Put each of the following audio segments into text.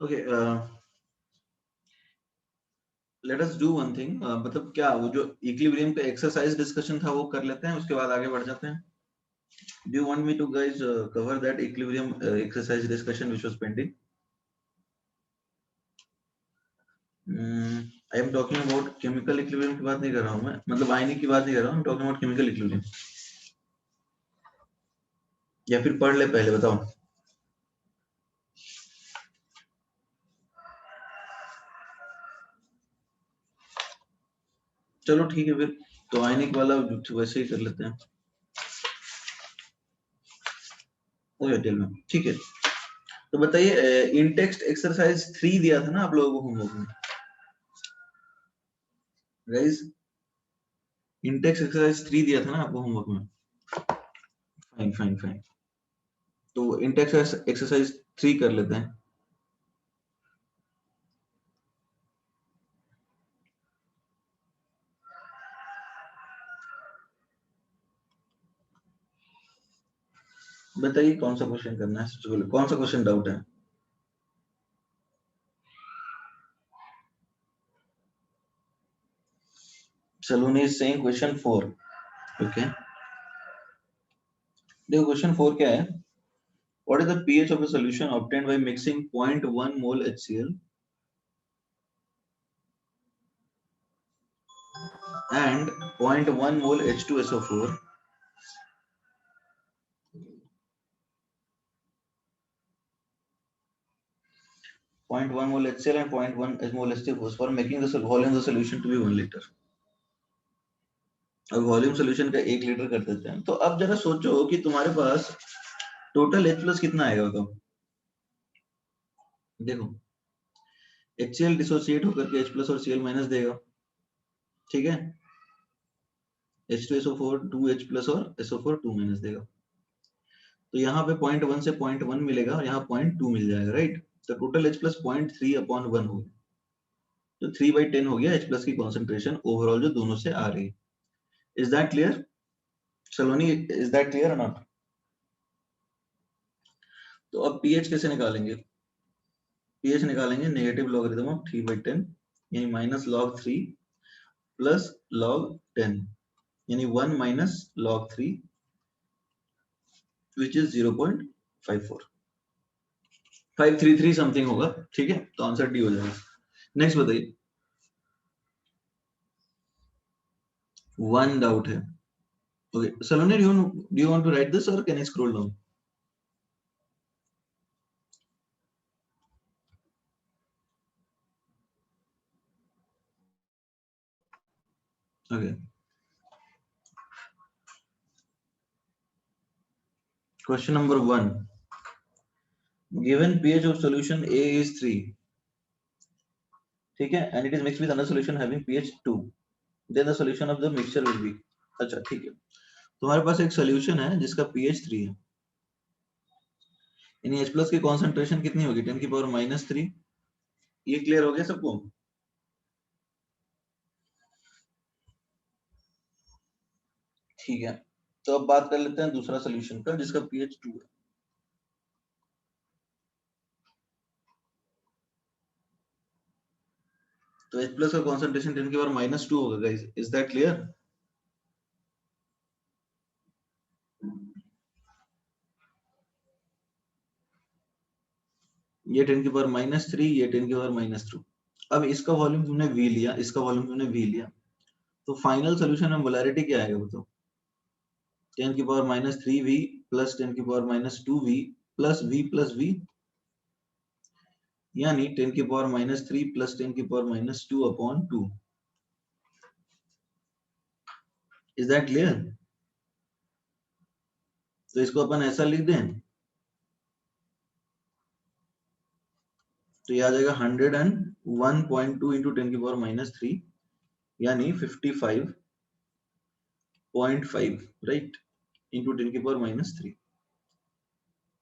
Okay, let us do one thing, मतलब क्या वो जो इक्विलिब्रियम का एक्सरसाइज डिस्कशन था वो कर लेते हैं, उसके बाद आगे बढ़ जाते हैं. Do you want me to guys cover that equilibrium exercise discussion which was pending? I am talking about chemical equilibrium की बात नहीं कर रहा हूँ मैं, मतलब आयनिक की बात नहीं कर रहा हूँ. I'm talking about chemical equilibrium. या फिर पढ़ ले पहले, बताओ. चलो ठीक है फिर, तो आयनिक वाला वैसे ही कर लेते हैं. ओके टेल में, ठीक है. तो बताइए, इन टेक्स्ट एक्सरसाइज 3 दिया था ना आप लोगों को होमवर्क में. गाइस, इन टेक्स्ट एक्सरसाइज 3 दिया था ना आपको होमवर्क में. Fine fine fine. तो इन टेक्स्ट एक्सरसाइज 3 कर लेते हैं. बताइए कौन सा क्वेश्चन करना है, सबसे पहले कौन सा क्वेश्चन डाउट है. Saloni is saying question 4. Okay. देखो क्वेश्चन 4 क्या है. What is the pH of a solution obtained by mixing 0.1 mole HCl and 0.1 mole H2SO4 0.1 mole HCl and 0.1 mole H2SO4 for making the volume of the solution to be 1 liter. अब volume solution का 1 litre कर देते हैं. तो अब जरा सोचो कि तुम्हारे पास टोटल H प्लस कितना आएगा बताओ. देखो HCl डिसोसिएट होकर के H प्लस और Cl माइनस देगा, ठीक है. H2SO4 2H प्लस और SO4 2 माइनस देगा. तो यहाँ पे 0.1 से 0.1 मिलेगा और यहाँ 0.2 मिल जाएगा, राइट. तो टोटल H प्लस 0.3 अपॉन 1 हो गया. तो 3/10 हो गया H प्लस की कॉन्सेंट्रेशन ओवरऑल जो दोनों से आ रही. Is that clear Saloni, is that clear और नॉट. तो अब पीएच कैसे निकालेंगे. पीएच निकालेंगे नेगेटिव लॉगरिथम ऑफ 3/10 यानी माइनस लॉग 3 प्लस लॉग 10 यानी 1 minus log 3 which is 0.54 533 something होगा, ठीक है. तो आंसर डी हो जाएगा. नेक्स्ट बताइए. वन डाउट है. Okay Saloni, do you want to write this और can I scroll down. Okay, question number 1. Given pH of solution A is 3, ठीक है, and it is mixed with another solution having pH 2, then the solution of the mixture will be. अच्छा ठीक है, तुम्हारे पास एक solution है जिसका pH 3 है, यानी H प्लस की कॉन्सेंट्रेशन कितनी होगी 10 की पावर -3. ये क्लियर हो गया सबको. ठीक है, तो अब बात कर लेते हैं दूसरा सॉल्यूशन का जिसका pH 2 है. तो H प्लस का कॉन्सेंट्रेशन 10 की पावर -2 होगा गाइस. Is that clear. ये 10 की पावर -3, ये 10 की पावर -2. अब इसका वॉल्यूम तुमने V लिया, इसका वॉल्यूम तुमने V लिया, तो फाइनल सॉल्यूशन में मोलैरिटी क्या आएगा बताओ. 10 की पावर -3V प्लस 10 की power -2V plus V plus V, यानी 10 की पावर -3 प्लस 10 की power -2 upon 2. Is that clear. तो इसको अपन ऐसा लिख दें तो ये आ जाएगा 101.2 इंटू 10 की पावर -3 यानी 55.5, राइट, इंटू 10 की पावर -3.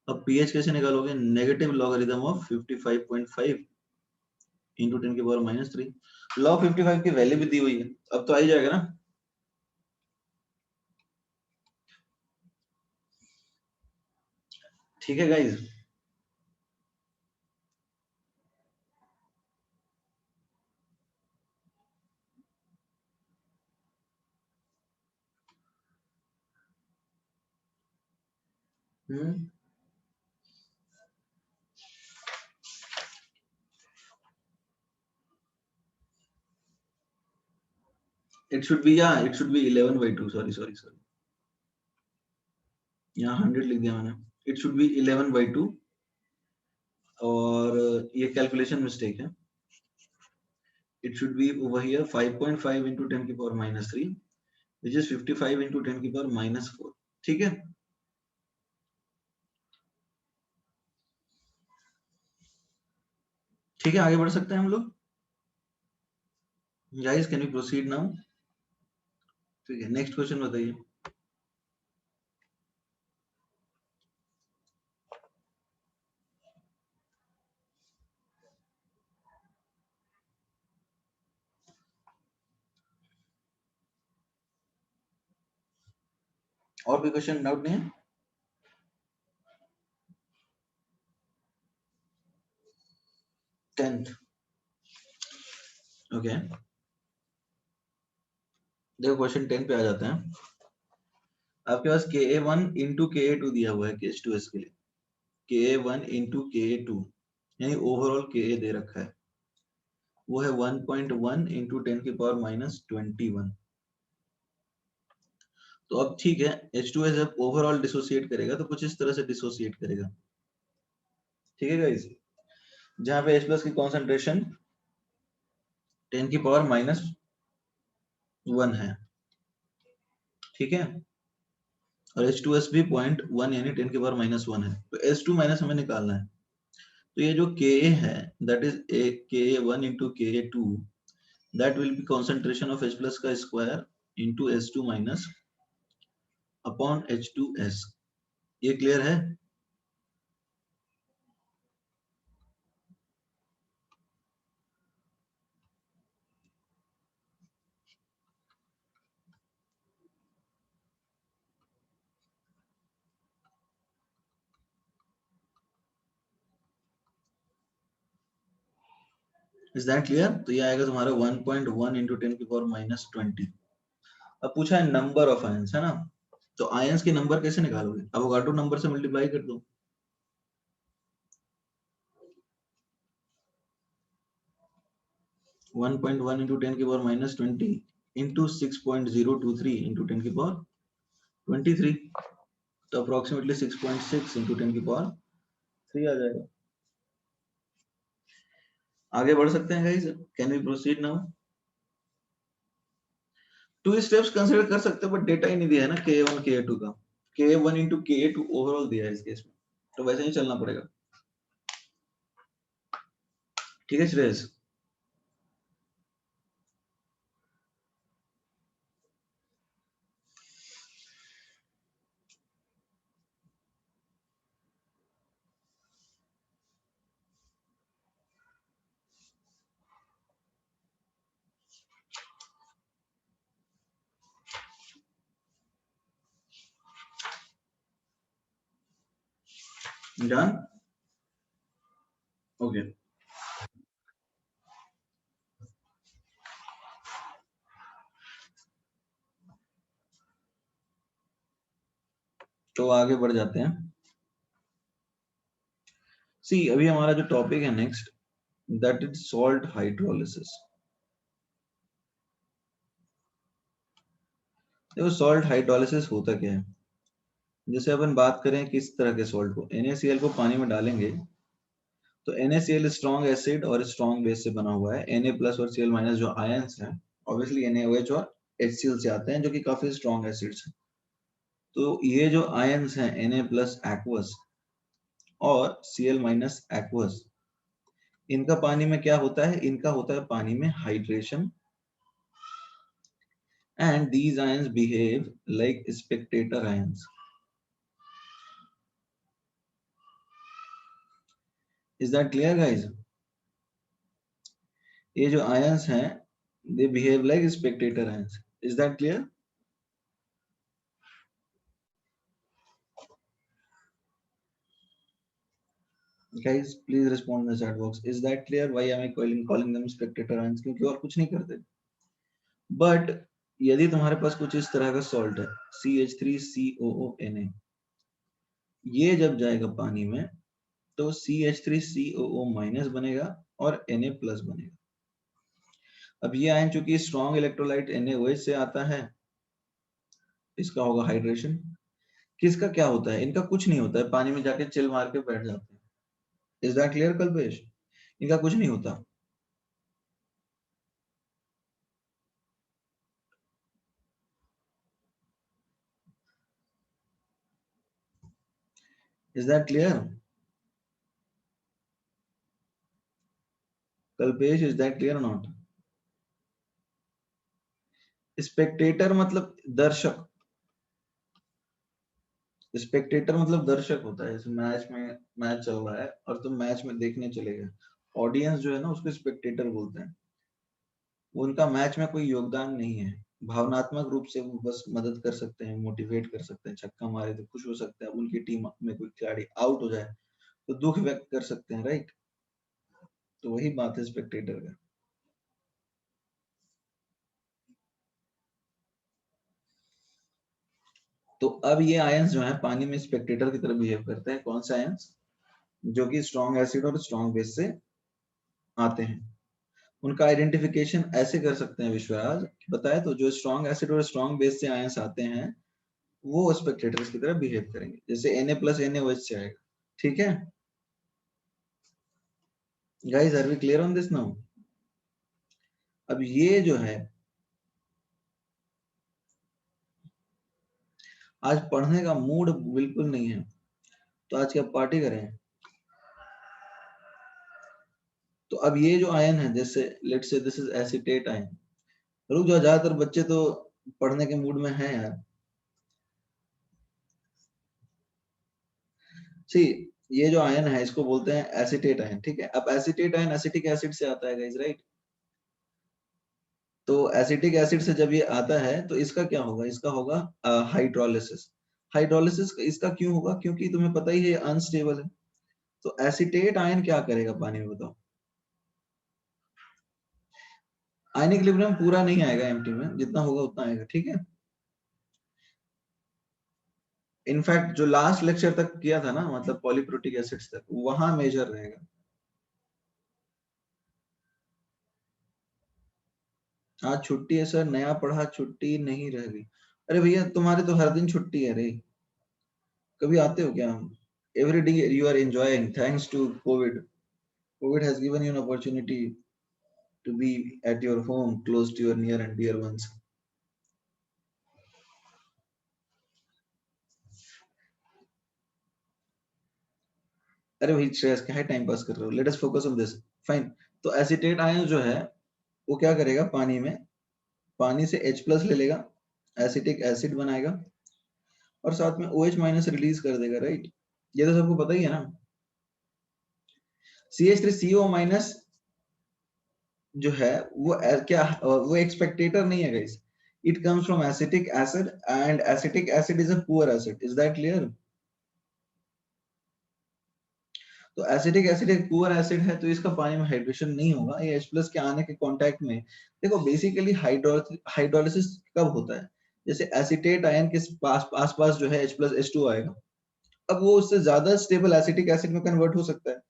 अब पीएच कैसे निकालोगे. नेगेटिव लॉगरिथम ऑफ 55.5 इंटू 10 की पावर -3. लॉग 55 की वैल्यू भी दी हुई है, अब तो आ ही जाएगा ना. ठीक है guys. It should be, yeah, it should be 11/2. Sorry. यहाँ 100 लिख दिया मैंने. It should be 11/2 और ये कैलकुलेशन मिस्टेक है. It should be over here 5.5 into 10 की पावर -3 which is 55 into 10 की पावर -4. ठीक है. ठीक है, आगे बढ़ सकते हैं हम लोग. Guys can we proceed now? ठीक है, नेक्स्ट क्वेश्चन बताइए. और कोई क्वेश्चन डाउट नहीं है? टेंथ. ओके, देखो क्वेश्चन 10 पे आ जाते हैं. आपके पास Ka1 into Ka2 दिया हुआ है केस 2s के लिए. Ka1 into Ka2 यानी ओवरऑल Ka दे रखा है, वो है 1.1 into 10 की पावर -21. तो अब ठीक है, H2S जब ओवरऑल डिसोसिएट करेगा तो कुछ इस तरह से डिसोसिएट करेगा. ठीक है गाइस, जहां पे H+ की कॉन्सेंट्रेशन 10 की पावर -1 है. ठीक है, और H2S भी 0.1 यानी 10 की पावर -1 है. तो H2 माइनस हमें निकालना है. तो ये जो Ka है that is Ka1 into Ka2 that will be concentration of H+ का square into H2 minus upon H2S. ये क्लियर है? Is that clear? तो ये आएगा तुम्हारा 1.1 into 10 की पावर -20. अब पूछा है नंबर ऑफ आयंस, है ना? तो आयंस के नंबर कैसे निकालोगे? अवोगाड्रो नंबर से मल्टीप्लाई कर दो. 1.1 into 10 की पावर -20 into 6.023 into 10 की पावर 23. तो अप्रोक्सीमेटली 6.6 into 10 की पावर 3 आ जाएगा. आगे बढ़ सकते हैं guys. Can we proceed now? 2 steps consider कर सकते हो, बट डेटा ही नहीं दिया है ना Ka1 Ka2 का. Ka1 into Ka2 ओवरऑल दिया है इस केस में, तो वैसे ही चलना पड़ेगा. ठीक है श्रेयस? डन. ओके, तो आगे बढ़ जाते हैं. सी, अभी हमारा जो टॉपिक है next, that is salt hydrolysis. देखो सॉल्ट हाइड्रोलिसिस होता क्या है. जैसे अपन बात करें किस तरह के सॉल्ट को, NaCl को पानी में डालेंगे तो NaCl स्ट्रॉन्ग एसिड और स्ट्रॉन्ग बेस से बना हुआ है. Na+ और Cl- जो आयंस हैं ऑब्वियसली NaOH और HCl से आते हैं, जो कि काफी स्ट्रॉन्ग एसिड्स हैं. तो ये जो आयंस हैं Na+ एक्वस और Cl- एक्वस, इनका पानी में क्या होता है? इनका होता है पानी में hydration, and these ions behave like spectator ions. Is that clear guys? ये जो ions हैं they behave like spectator ions. Is that clear? Guys please respond in the chat box. Is that clear? Why am I calling them spectator ions? क्योंकि और कुछ नहीं करते. But यदि तुम्हारे पास कुछ इस तरह का सॉल्ट है CH3COONA, ये जब जाएगा पानी में तो CH3COO माइनस बनेगा और Na प्लस बनेगा। अब ये आयन चूंकि स्ट्रॉन्ग इलेक्ट्रोलाइट NaOH से आता है, इसका होगा हाइड्रेशन। किसका क्या होता है? इनका कुछ नहीं होता है, पानी में जाके चिल मार के बैठ जाते हैं। Is that clear Kalpesh? इनका कुछ नहीं होता। Is that clear Kalpesh? Is that clear not? Spectator मतलब दर्शक। स्पेक्टेटर मतलब दर्शक होता है। जैसे मैच में, मैच चल रहा है और तुम मैच में देखने चले गए, ऑडियंस जो है ना उसको स्पेक्टेटर बोलते हैं। उनका मैच में कोई योगदान नहीं है, भावनात्मक रूप से वो बस मदद कर सकते हैं, मोटिवेट कर सकते हैं, छक्का मारे तो खुश हो सकते हैं, उनकी टीम में कोई खिलाड़ी आउट हो जाए तो दुख व्यक्त कर सकते हैं, राइट? तो वही बात है स्पेक्टेटर का। तो अब ये आयंस जो है पानी में स्पेक्टेटर की तरह बिहेव करते हैं। कौन से आयंस? जो कि स्ट्रॉन्ग एसिड और स्ट्रॉन्ग बेस से आते हैं। उनका आइडेंटिफिकेशन ऐसे कर सकते हैं विश्वराज, बताए तो, जो स्ट्रॉन्ग एसिड और स्ट्रॉन्ग बेस से आयंस आते हैं वो स्पेक्टेटर्स की तरह बिहेव करेंगे, जैसे Na प्लस NaOH से आएगा। ठीक है guys, are we clear on this now? अब ये जो है, आज पढ़ने का मूड बिल्कुल नहीं है, तो आज क्या पार्टी करें? तो अब ये जो आयन है, जैसे let's say this is acetate ion. रुक जाओ, ज्यादातर बच्चे तो पढ़ने के मूड में हैं यार। सी, ये जो आयन है इसको बोलते हैं एसीटेट आयन, ठीक है? अब एसीटेट आयन एसिटिक एसिड से आता है गाइस, राइट? तो एसिटिक एसिड से जब ये आता है तो इसका क्या होगा? इसका होगा हाइड्रोलिसिस। हाइड्रोलिसिस इसका क्यों होगा? क्योंकि तुम्हें पता ही है अनस्टेबल है। तो एसीटेट आयन क्या करेगा पानी में, बताओ? आयनिक इक्विलिब्रियम पूरा नहीं आएगा एम्प्टी में, जितना होगा उतना आएगा, ठीक है? इनफैक्ट जो लास्ट लेक्चर तक किया था ना, मतलब पॉलीप्रोटिक एसिड्स तक, वहां मेजर रहेगा। आज छुट्टी है सर, नया पढ़ा, छुट्टी नहीं रह गई। अरे भैया तुम्हारे तो हर दिन छुट्टी है रे, कभी आते हो क्या? Every day you are enjoying thanks to Covid. Covid has given you an opportunity to be at your home close to your near and dear ones. अरे भाई श्रेयस, क्या है टाइम पास कर रहे हो? Let us focus on this. Fine. तो acetate ion जो है वो क्या करेगा पानी में? पानी से H प्लस ले लेगा, एसिटिक एसिड बनाएगा और साथ में OH माइनस रिलीज कर देगा, राइट? ये तो सबको पता ही है ना। CH3CO माइनस जो है वो क्या, वो एक स्पेक्टेटर नहीं है guys. It comes from acetic acid and acetic acid is a poor acid. Is that clear? तो एसिटिक एसिड एक पुअर एसिड है, तो इसका पानी में हाइड्रेशन नहीं होगा। ये H प्लस के आने के कांटेक्ट में, देखो बेसिकली हाइड्रोलिसिस कब होता है? जैसे एसिटेट आयन के पास आसपास जो है H प्लस H2 आएगा, अब वो उससे ज्यादा स्टेबल एसिटिक एसिड में कन्वर्ट हो सकता है।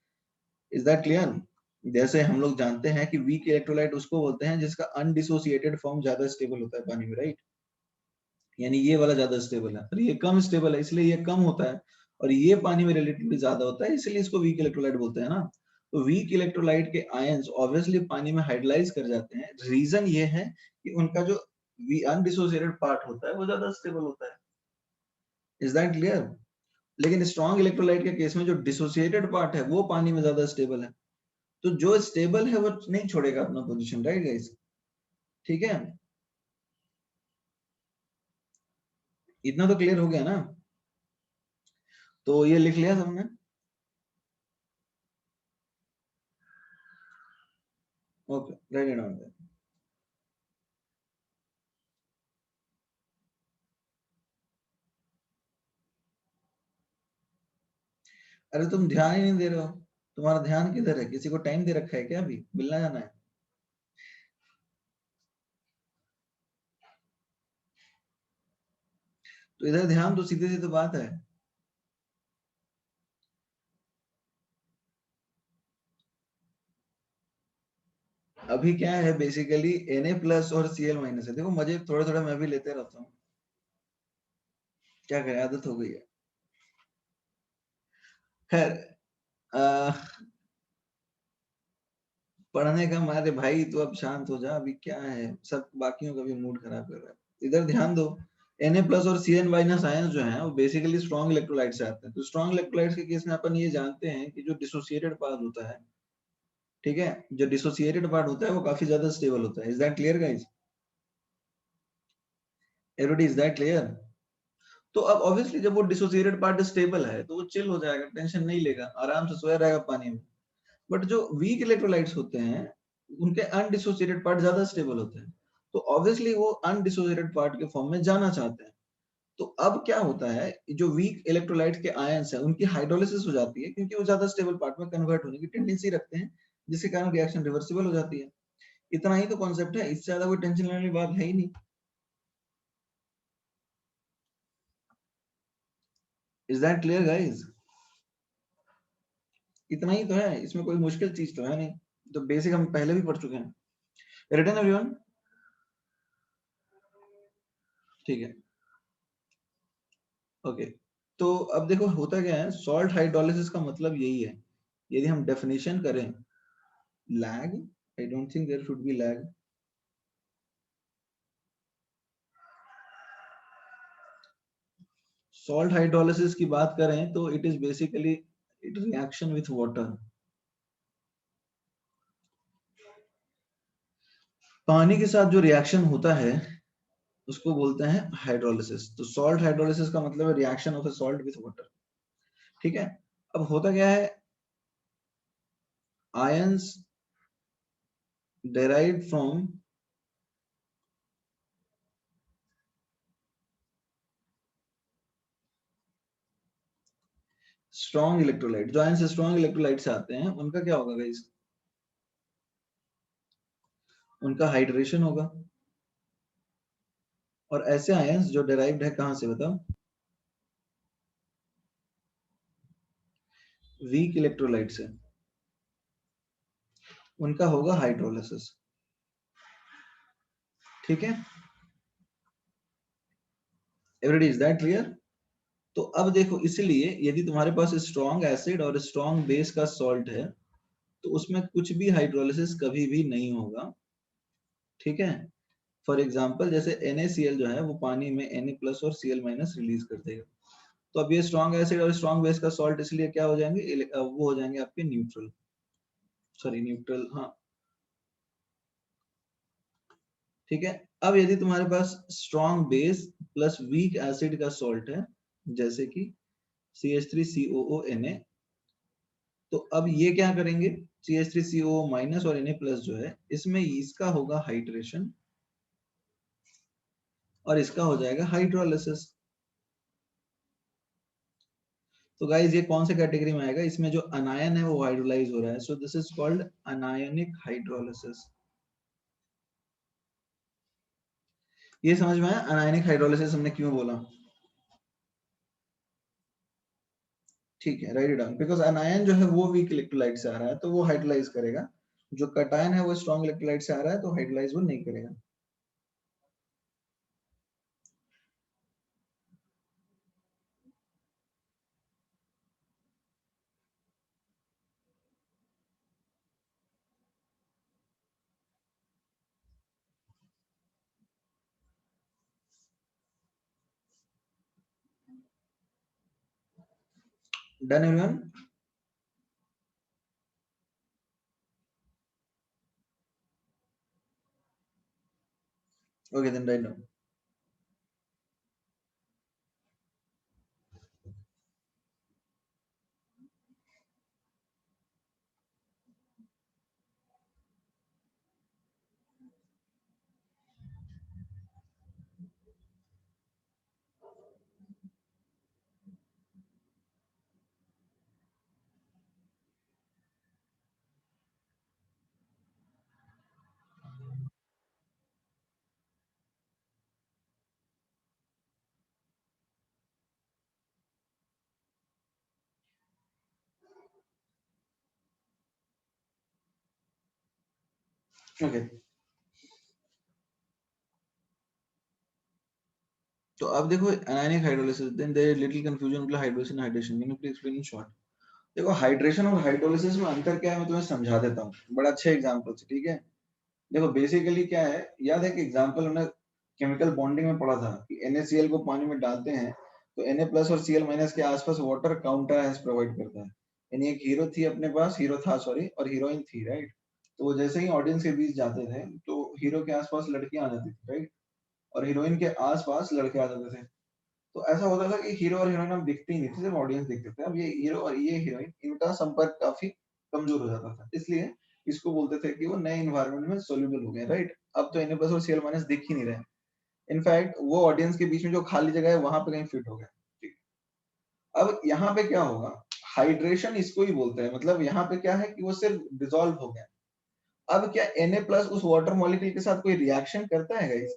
Is that clear? जैसे हम लोग जानते हैं कि वीक इलेक्ट्रोलाइट उसको बोलते हैं जिसका अनडिसोसिएटेड फॉर्म ज्यादा स्टेबल होता है पानी में, राइट? यानी ये वाला ज्यादा स्टेबल है और ये कम स्टेबल है, इसलिए ये कम होता है। और ये पानी में रिलेटिवली ज्यादा होता है, इसलिए इसको वीक इलेक्ट्रोलाइट बोलते हैं ना। तो वीक इलेक्ट्रोलाइट के आयंस ऑब्वियसली पानी में हाइड्रोलाइज कर जाते हैं। रीजन ये है कि उनका जो अनडिसोसिएटेड पार्ट होता है वो ज्यादा स्टेबल होता है। Is that clear? लेकिन स्ट्रॉन्ग इलेक्ट्रोलाइट के केस में जो डिसोसिएटेड पार्ट है वो पानी में ज्यादा स्टेबल है। तो जो स्टेबल है वो नहीं छोड़ेगा अपना पोजीशन, राइट गाइस? ठीक है, इतना तो क्लियर हो गया ना? तो ये लिख लिया सबने? Okay, right it down. अरे तुम ध्यान ही नहीं दे रहे हो, तुम्हारा ध्यान किधर है? किसी को टाइम दे रखा है क्या? अभी मिलना जाना है? तो इधर ध्यान दो, सीधी सी तो बात है। अभी क्या है बेसिकली Na प्लस और Cl माइनस है। देखो मजे थोड़ा थोड़ा मैं भी लेते रहता हूँ, क्या करें, आदत हो गई है। खैर पढ़ने का मारे भाई, तो अब शांत हो जा। अभी क्या है, सब बाकियों का भी मूड खराब कर रहा है। इधर ध्यान दो, Na प्लस और Cn माइनस आयंस जो हैं वो बेसिकली स्ट्रॉन्ग इलेक्ट्रोलाइट से आते हैं। तो स्ट्रॉन्ग इलेक्ट्रोलाइट्स के केस में अपन ये जानते हैं कि जो डिसोसिएटेड पार्ट होता है, ठीक है, जो डिसोसिएटेड पार्ट होता है वो काफी ज्यादा स्टेबल होता है। Is that clear guys? Everybody, is that clear? तो अब ऑब्वियसली जब वो डिसोसिएटेड पार्ट स्टेबल है तो वो चिल हो जाएगा, टेंशन नहीं लेगा, आराम से सोया रहेगा पानी में। बट जो वीक इलेक्ट्रोलाइट्स होते हैं उनके अनडिसोसिएटेड पार्ट ज्यादा स्टेबल होते हैं, तो ऑब्वियसली वो अनडिसोसिएटेड पार्ट के फॉर्म में जाना चाहते हैं। तो अब क्या होता है, जो वीक इलेक्ट्रोलाइट के आयंस है उनकी हाइड्रोलिसिस हो जाती है, क्योंकि वो ज्यादा स्टेबल पार्ट में कन्वर्ट होने की टेंडेंसी रखते हैं, जिसके कारण रिएक्शन रिवर्सिबल हो जाती है। इतना ही तो कॉन्सेप्ट है, इससे ज्यादा कोई टेंशन लेने वाली बात है ही नहीं। Is that clear guys? इतना ही तो है, इसमें कोई मुश्किल चीज तो है नहीं, तो बेसिक हम पहले भी पढ़ चुके हैं। Return everyone? ठीक है, ओके। तो अब देखो होता क्या है, सॉल्ट हाइड्रोलिसिस का मतलब यही है। यदि हम डेफिनेशन करें, lag, I don't think there should be lag. Salt hydrolysis की बात करें तो it is basically it reaction with water. पानी के साथ जो रिएक्शन होता है उसको बोलते हैं हाइड्रोलिसिस। तो सॉल्ट हाइड्रोलिसिस का मतलब है reaction of a salt with water, ठीक है। अब होता क्या है, ions derived from strong electrolyte, जो आयंस स्ट्रॉन्ग इलेक्ट्रोलाइट से आते हैं उनका क्या होगा गाइस? उनका हाइड्रेशन होगा। और ऐसे आयंस जो डेराइव्ड है कहां से बताओ? वीक इलेक्ट्रोलाइट से, उनका होगा हाइड्रोलिसिस, ठीक है। Everybody, is that clear? तो अब देखो, इसलिए यदि तुम्हारे पास स्ट्रॉन्ग एसिड और स्ट्रॉन्ग बेस का सॉल्ट है तो उसमें कुछ भी हाइड्रोलिसिस कभी भी नहीं होगा, ठीक है। फॉर एग्जाम्पल जैसे NaCl जो है वो पानी में Na प्लस और Cl माइनस रिलीज कर देगा। तो अब ये स्ट्रॉन्ग एसिड और स्ट्रॉन्ग बेस का सॉल्ट इसलिए क्या हो जाएंगे, वो हो जाएंगे आपके न्यूट्रल, सॉरी न्यूट्रल, हाँ, ठीक है। अब यदि तुम्हारे पास strong base plus weak acid का सॉल्ट है, जैसे कि CH3COO Na, तो अब ये क्या करेंगे, CH3COO माइनस और Na प्लस जो है इसमें इसका होगा हाइड्रेशन और इसका हो जाएगा हाइड्रोलिसिस। तो गाइज ये कौन से कैटेगरी में आएगा, इसमें जो अनायन है वो हाइड्रोलाइज हो रहा है, so this is called anionic hydrolysis. ये समझ में आया अनायनिक हाइड्रोलिसिस हमने क्यों बोला? ठीक है, राइट डाउन, बिकॉज अनायन जो है वो वीक इलेक्ट्रोलाइट से आ रहा है तो वो हाइड्रोलाइज करेगा, जो कटायन है वो स्ट्रॉन्ग इलेक्ट्रोलाइट से आ रहा है तो हाइड्रोलाइज वो नहीं करेगा। Done everyone? Okay then write down. Okay तो अब देखो anionic hydrolysis, then there is little confusion मतलब hydrogen hydration, can you please explain in short. देखो हाइड्रेशन और हाइड्रोलिसिस में अंतर क्या है मैं तुम्हें समझा देता हूँ बड़ा अच्छे एग्जांपल से, ठीक है। देखो बेसिकली क्या है, याद है कि एग्जांपल हमने केमिकल बॉन्डिंग में पढ़ा था कि NaCl को पानी में डालते हैं तो Na प्लस और Cl माइनस के आसपास वाटर काउंटर हैज प्रोवाइड करता है, यानी एक हीरो थी अपने पास, हीरो था सॉरी, और हीरोइन थी, राइट। तो वो जैसे ही ऑडियंस के बीच जाते थे तो हीरो के आसपास लड़कियां आ जाती थी, राइट, और हीरोइन के आसपास लड़के आ जाते थे। तो ऐसा होता था कि हीरो और हीरोइन अब दिखते ही नहीं थे, सिर्फ ऑडियंस दिखते थे। अब ये हीरो और ये हीरोइन, इनका संपर्क काफी कमजोर हो जाता था, इसलिए इसको बोलते थे कि वो नए इन्वायरमेंट में सोल्यूबल हो गए, राइट। अब तो Na प्लस और Cl माइनस दिख ही नहीं रहे, इनफैक्ट वो ऑडियंस के बीच में जो खाली जगह है वहां पे कहीं फिट हो गया, ठीक। अब यहाँ पे क्या होगा, हाइड्रेशन इसको ही बोलते हैं, मतलब यहाँ पे क्या है कि वो सिर्फ डिसॉल्व हो गया। अब क्या Na प्लस उस वाटर मॉलिक्यूल के साथ कोई रिएक्शन करता है गाइस?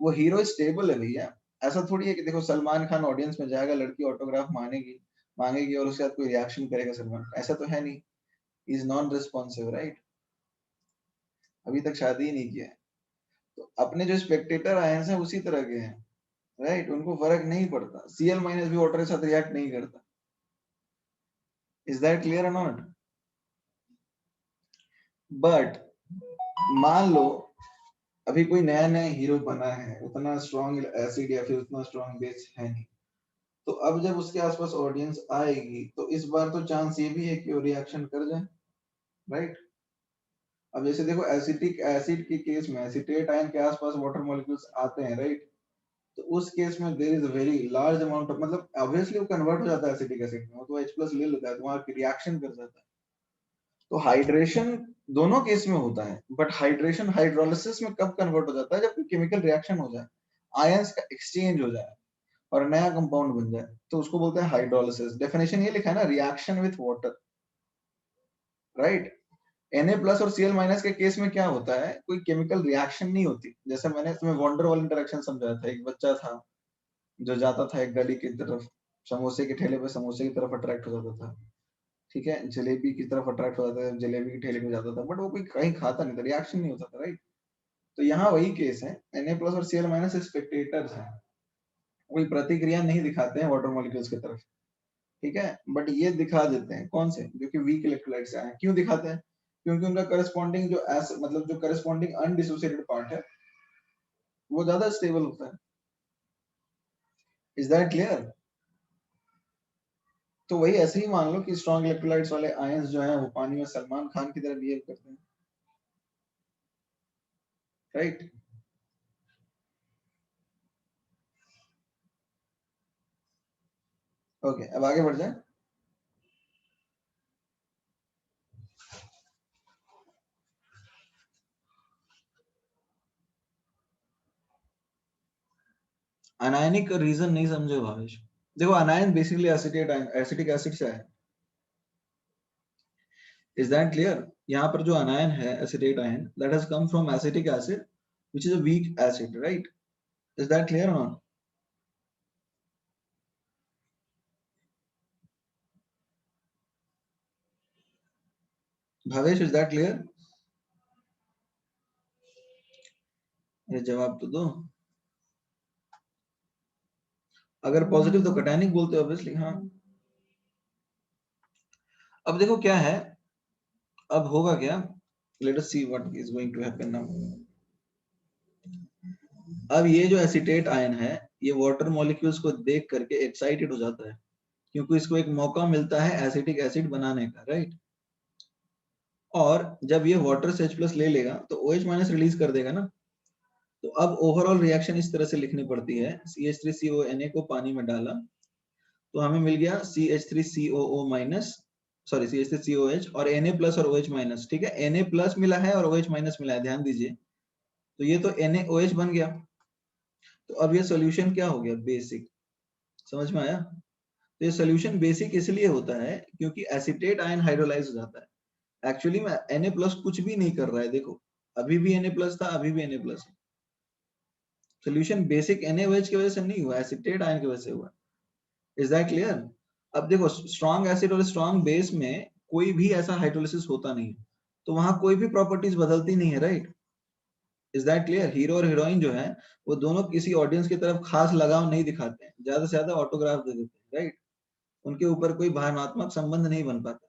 वो हीरो स्टेबल है भैया, ऐसा थोड़ी है कि देखो सलमान खान ऑडियंस में जाएगा, लड़की ऑटोग्राफ मांगेगी मांगेगी और उसके साथ कोई रिएक्शन करेगा सलमान, ऐसा तो है नहीं। इज नॉन रिस्पॉन्सिव, राइट, अभी तक शादी ही नहीं किया है। तो अपने जो स्पेक्टेटर आए हैं उसी तरह के हैं, राइट, उनको फर्क नहीं पड़ता, Cl माइनस भी वाटर के साथ रिएक्ट नहीं करता। इज दैट क्लियर और नॉट? बट मान लो अभी कोई नया नया हीरो बना है, उतना स्ट्रॉन्ग एसिड या फिर उतना स्ट्रॉन्ग बेस है नहीं, तो अब जब उसके आसपास ऑडियंस आएगी तो इस बार तो चांस ये भी है कि वो रिएक्शन कर जाए, राइट। अब जैसे देखो एसिटिक एसिड के केस में एसिटेट आयन के आसपास वाटर मॉलिक्यूल्स आते हैं, राइट, तो उस केस में there is a very large amount of, मतलब ऑब्वियसली वो कन्वर्ट हो जाता है एसिटिक एसिड में, वो तो H+ ले लेता है तो वहां रिएक्शन कर जाता है। तो हाइड्रेशन दोनों केस में होता है, बट हाइड्रेशन हाइड्रोलिसिस में कब कन्वर्ट हो जाता है, जब कोई केमिकल रिएक्शन हो जाए, आयंस का एक्सचेंज हो जाए और नया कंपाउंड बन जाए, तो उसको बोलते हैं हाइड्रोलिसिस। डेफिनेशन ये लिखा है ना, reaction with water, right. Na plus और Cl माइनस के केस में क्या होता है, कोई केमिकल रिएक्शन नहीं होती। जैसे मैंने तुम्हें वॉन्डर वाल इंटरेक्शन समझाया था, एक बच्चा था जो जाता था एक गली की तरफ, समोसे के ठेले पे समोसे की तरफ अट्रैक्ट हो जाता था, ठीक है, जलेबी की तरफ अट्रैक्ट हो जाता था, जलेबी के ठेले पे जाता था, बट वो कोई कहीं खाता नहीं था, रिएक्शन नहीं होता था, राइट। तो यहाँ वही केस है, Na प्लस और Cl माइनस स्पेक्टेटर्स हैं, कोई प्रतिक्रिया नहीं दिखाते हैं वाटर मॉलिक्यूल्स की तरफ, ठीक है, बट ये दिखा देते हैं कौन से, जो कि वीक इलेक्ट्रोलाइट से आए हैं। क्यों दिखाते हैं? क्योंकि उनका करस्पॉन्डिंग जो मतलब जो करस्पॉन्डिंग अनडिसोसिएटेड पार्ट है वो ज्यादा स्टेबल होता है। Is that clear? तो वही ऐसे ही मान लो कि स्ट्रॉन्ग इलेक्ट्रोलाइट्स वाले आयंस जो हैं वो पानी में सलमान खान की तरह बिहेव करते हैं, राइट। ओके अब आगे बढ़ जाए। अनायनिक रीजन नहीं समझे भावेश। देखो anion basically acetate ion, acetic acid से है। Is that clear? यहाँ पर जो अनायन है acetate ion, that has come from acetic acid which is a weak acid, right. Is that clear और not? Bhavesh is that clear? ये जवाब तो दो। अगर पॉजिटिव तो कटायनिक बोलते हो ऑब्वियसली, हाँ। अब देखो क्या है, अब होगा क्या, let us see what is going to happen now. अब ये जो एसिटेट आयन है ये वाटर मॉलिक्यूल्स को देख करके एक्साइटेड हो जाता है, क्योंकि इसको एक मौका मिलता है एसिटिक एसिड बनाने का, राइट। और जब ये वाटर से H+ ले लेगा तो OH- रिलीज कर देगा ना। तो अब ओवरऑल रिएक्शन इस तरह से लिखनी पड़ती है, CH3CONa को पानी में डाला तो हमें मिल गया CH3COO- सॉरी CH3COH और Na+ और OH-, ठीक है, Na+ मिला है और OH- मिला है, ध्यान दीजिए। तो ये तो NaOH बन गया। तो अब ये सॉल्यूशन क्या हो गया, बेसिक। समझ में आया? तो ये सॉल्यूशन बेसिक इसलिए होता है क्योंकि एसिटेट आयन हाइड्रोलाइज हो जाता है। एक्चुअली में Na+ कुछ भी नहीं कर रहा है, देखो अभी भी Na+ था, अभी भी Na+ है। सॉल्यूशन बेसिक NaOH की वजह से नहीं हुआ, एसिटेट आयन की वजह से हुआ। Is that clear? अब देखो स्ट्रॉन्ग एसिड और स्ट्रॉन्ग बेस में कोई भी ऐसा हाइड्रोलिसिस होता नहीं, तो वहां कोई भी प्रॉपर्टीज बदलती नहीं है, right? Is that clear? Hero और हीरोइन जो है वो दोनों किसी ऑडियंस की तरफ खास लगाव नहीं दिखाते हैं, ज्यादा से ज्यादा ऑटोग्राफ दे देते हैं, राइट? उनके ऊपर कोई भावनात्मक संबंध नहीं बन पाता,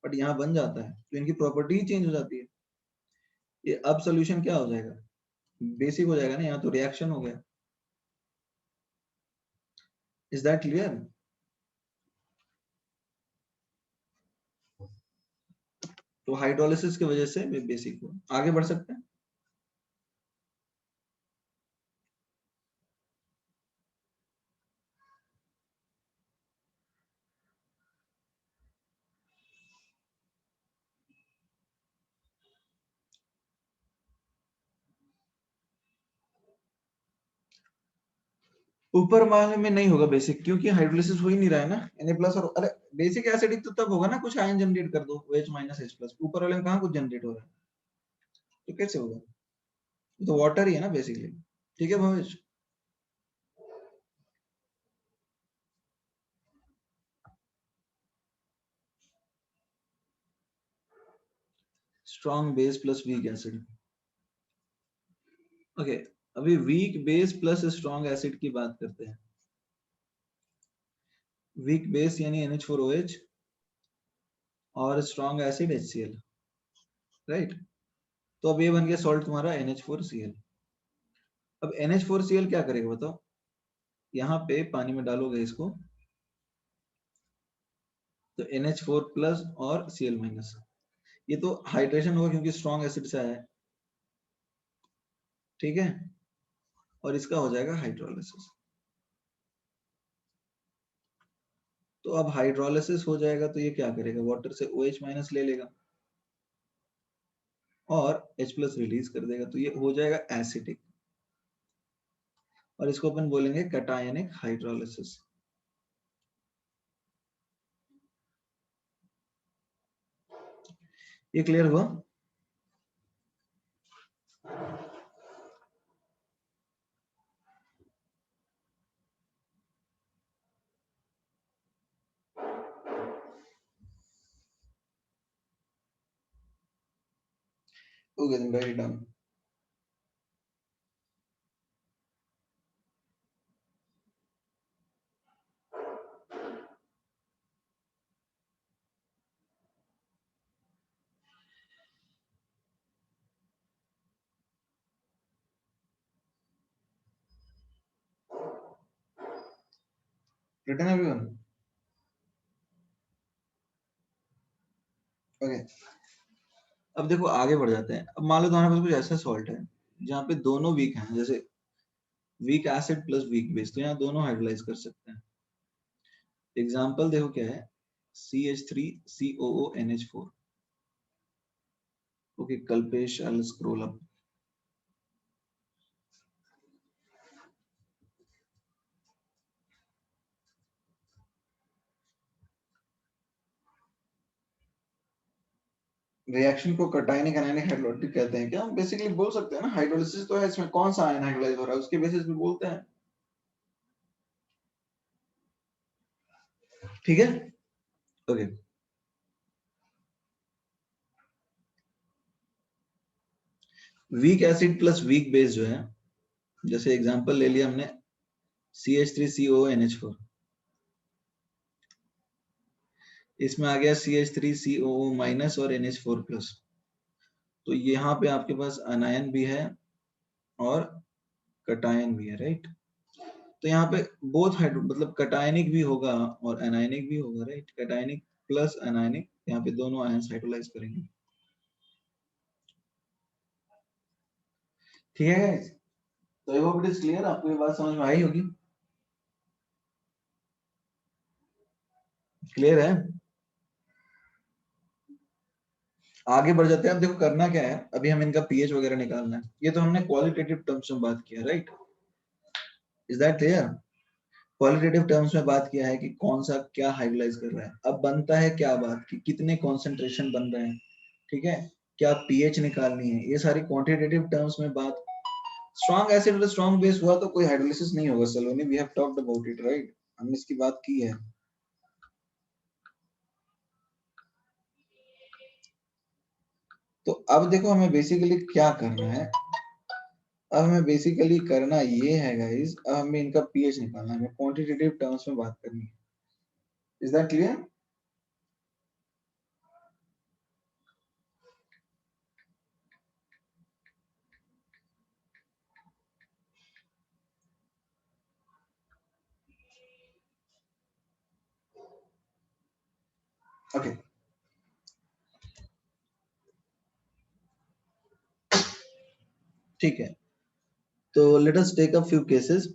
बट यहाँ बन जाता है, तो इनकी प्रॉपर्टी चेंज हो जाती है। ये अब सोल्यूशन क्या हो जाएगा? बेसिक हो जाएगा ना, यहाँ तो रिएक्शन हो गया। Is that clear? तो हाइड्रोलिसिस की वजह से बेसिक हो। आगे बढ़ सकते हैं? ऊपर वाले में नहीं होगा बेसिक, क्योंकि हाइड्रोलिसिस हो ही नहीं रहा है ना। Na प्लस और अरे बेसिक एसिडिक तो तब होगा ना कुछ आयन जनरेट कर दो, OH माइनस H प्लस। ऊपर वाले में कहाँ कुछ जनरेट हो रहा है, तो कैसे होगा? तो वाटर ही है ना बेसिकली। ठीक है Bhavesh? Strong base plus weak acid. Okay, अभी weak base plus strong acid की बात करते हैं। वीक बेस यानी NH4OH और स्ट्रॉन्ग एसिड HCl, राइट? तो अब ये बन गया सॉल्ट तुम्हारा NH4Cl। अब NH4Cl क्या करेगा बताओ? यहाँ पे पानी में डालोगे इसको, तो NH4 प्लस और Cl माइनस, ये तो हाइड्रेशन होगा क्योंकि स्ट्रॉन्ग एसिड से आया है, ठीक है? और इसका हो जाएगा हाइड्रोलिसिस। तो अब हाइड्रोलिसिस हो जाएगा तो ये क्या करेगा? वाटर से OH माइनस ले लेगा और H प्लस रिलीज कर देगा, तो ये हो जाएगा एसिडिक, और इसको अपन बोलेंगे कैटायनिक हाइड्रोलिसिस। ये क्लियर हुआ? Okay, then write it down. Written everyone? Okay. अब देखो आगे बढ़ जाते हैं। अब मान लो तुम्हारे पास कुछ ऐसा सॉल्ट है जहाँ पे दोनों वीक हैं, जैसे weak acid plus weak base, तो यहाँ दोनों हाइड्रोलाइज कर सकते हैं। एग्जाम्पल देखो क्या है, CH3COONH4। Okay Kalpesh, I will scroll up. Reaction को कैटायनिक एनायनिक हाइड्रोलिटिक कहते हैं क्या? हम बेसिकली बोल सकते हैं ना, हाइड्रोलिसिस तो है, इसमें कौन सा आयन हाइड्रोलाइज हो रहा है उसके बेसिस पे बोलते हैं, ठीक है? Okay, weak acid plus weak base जो है, जैसे एग्जांपल ले लिया हमने CH3COONH4, इसमें आ गया CH3COO माइनस और NH4 प्लस, तो यहाँ पे आपके पास अनायन भी है और कटायन भी है, राइट? तो यहाँ पे बोथ हाइड्रो मतलब कटायनिक भी होगा और एनायनिक भी होगा, राइट? कटायनिक प्लस एनायनिक, यहाँ पे दोनों आयंस हाइड्रोलाइज करेंगे, ठीक है guys? तो I hope it is clear, आपको ये बात समझ में आई होगी, क्लियर है? आगे बढ़ जाते हैं। अब देखो करना क्या है, अभी हम इनका पीएच वगैरह निकालना है। ये तो हमने क्वालिटेटिव टर्म्स में बात किया, right? Is that clear? Qualitative terms में बात किया है कि कौन सा क्या हाइड्रोलाइज कर रहा है। अब बनता है क्या बात कि कितने कॉन्सेंट्रेशन बन रहे हैं, ठीक है? क्या पीएच निकालनी है, ये सारी क्वांटिटेटिव टर्म्स में बात। स्ट्रॉन्ग एसिड और स्ट्रॉन्ग बेस हुआ तो कोई हाइड्रोलिसिस नहीं होगा Saloni, we have talked about it, right? हमने इसकी बात की है। तो अब देखो हमें बेसिकली क्या करना है, अब हमें बेसिकली करना ये है गाइस, अब हमें इनका पीएच निकालना है, हमें क्वांटिटेटिव टर्म्स में बात करनी है। Is that clear? ओके, ठीक है, तो let us take a few cases.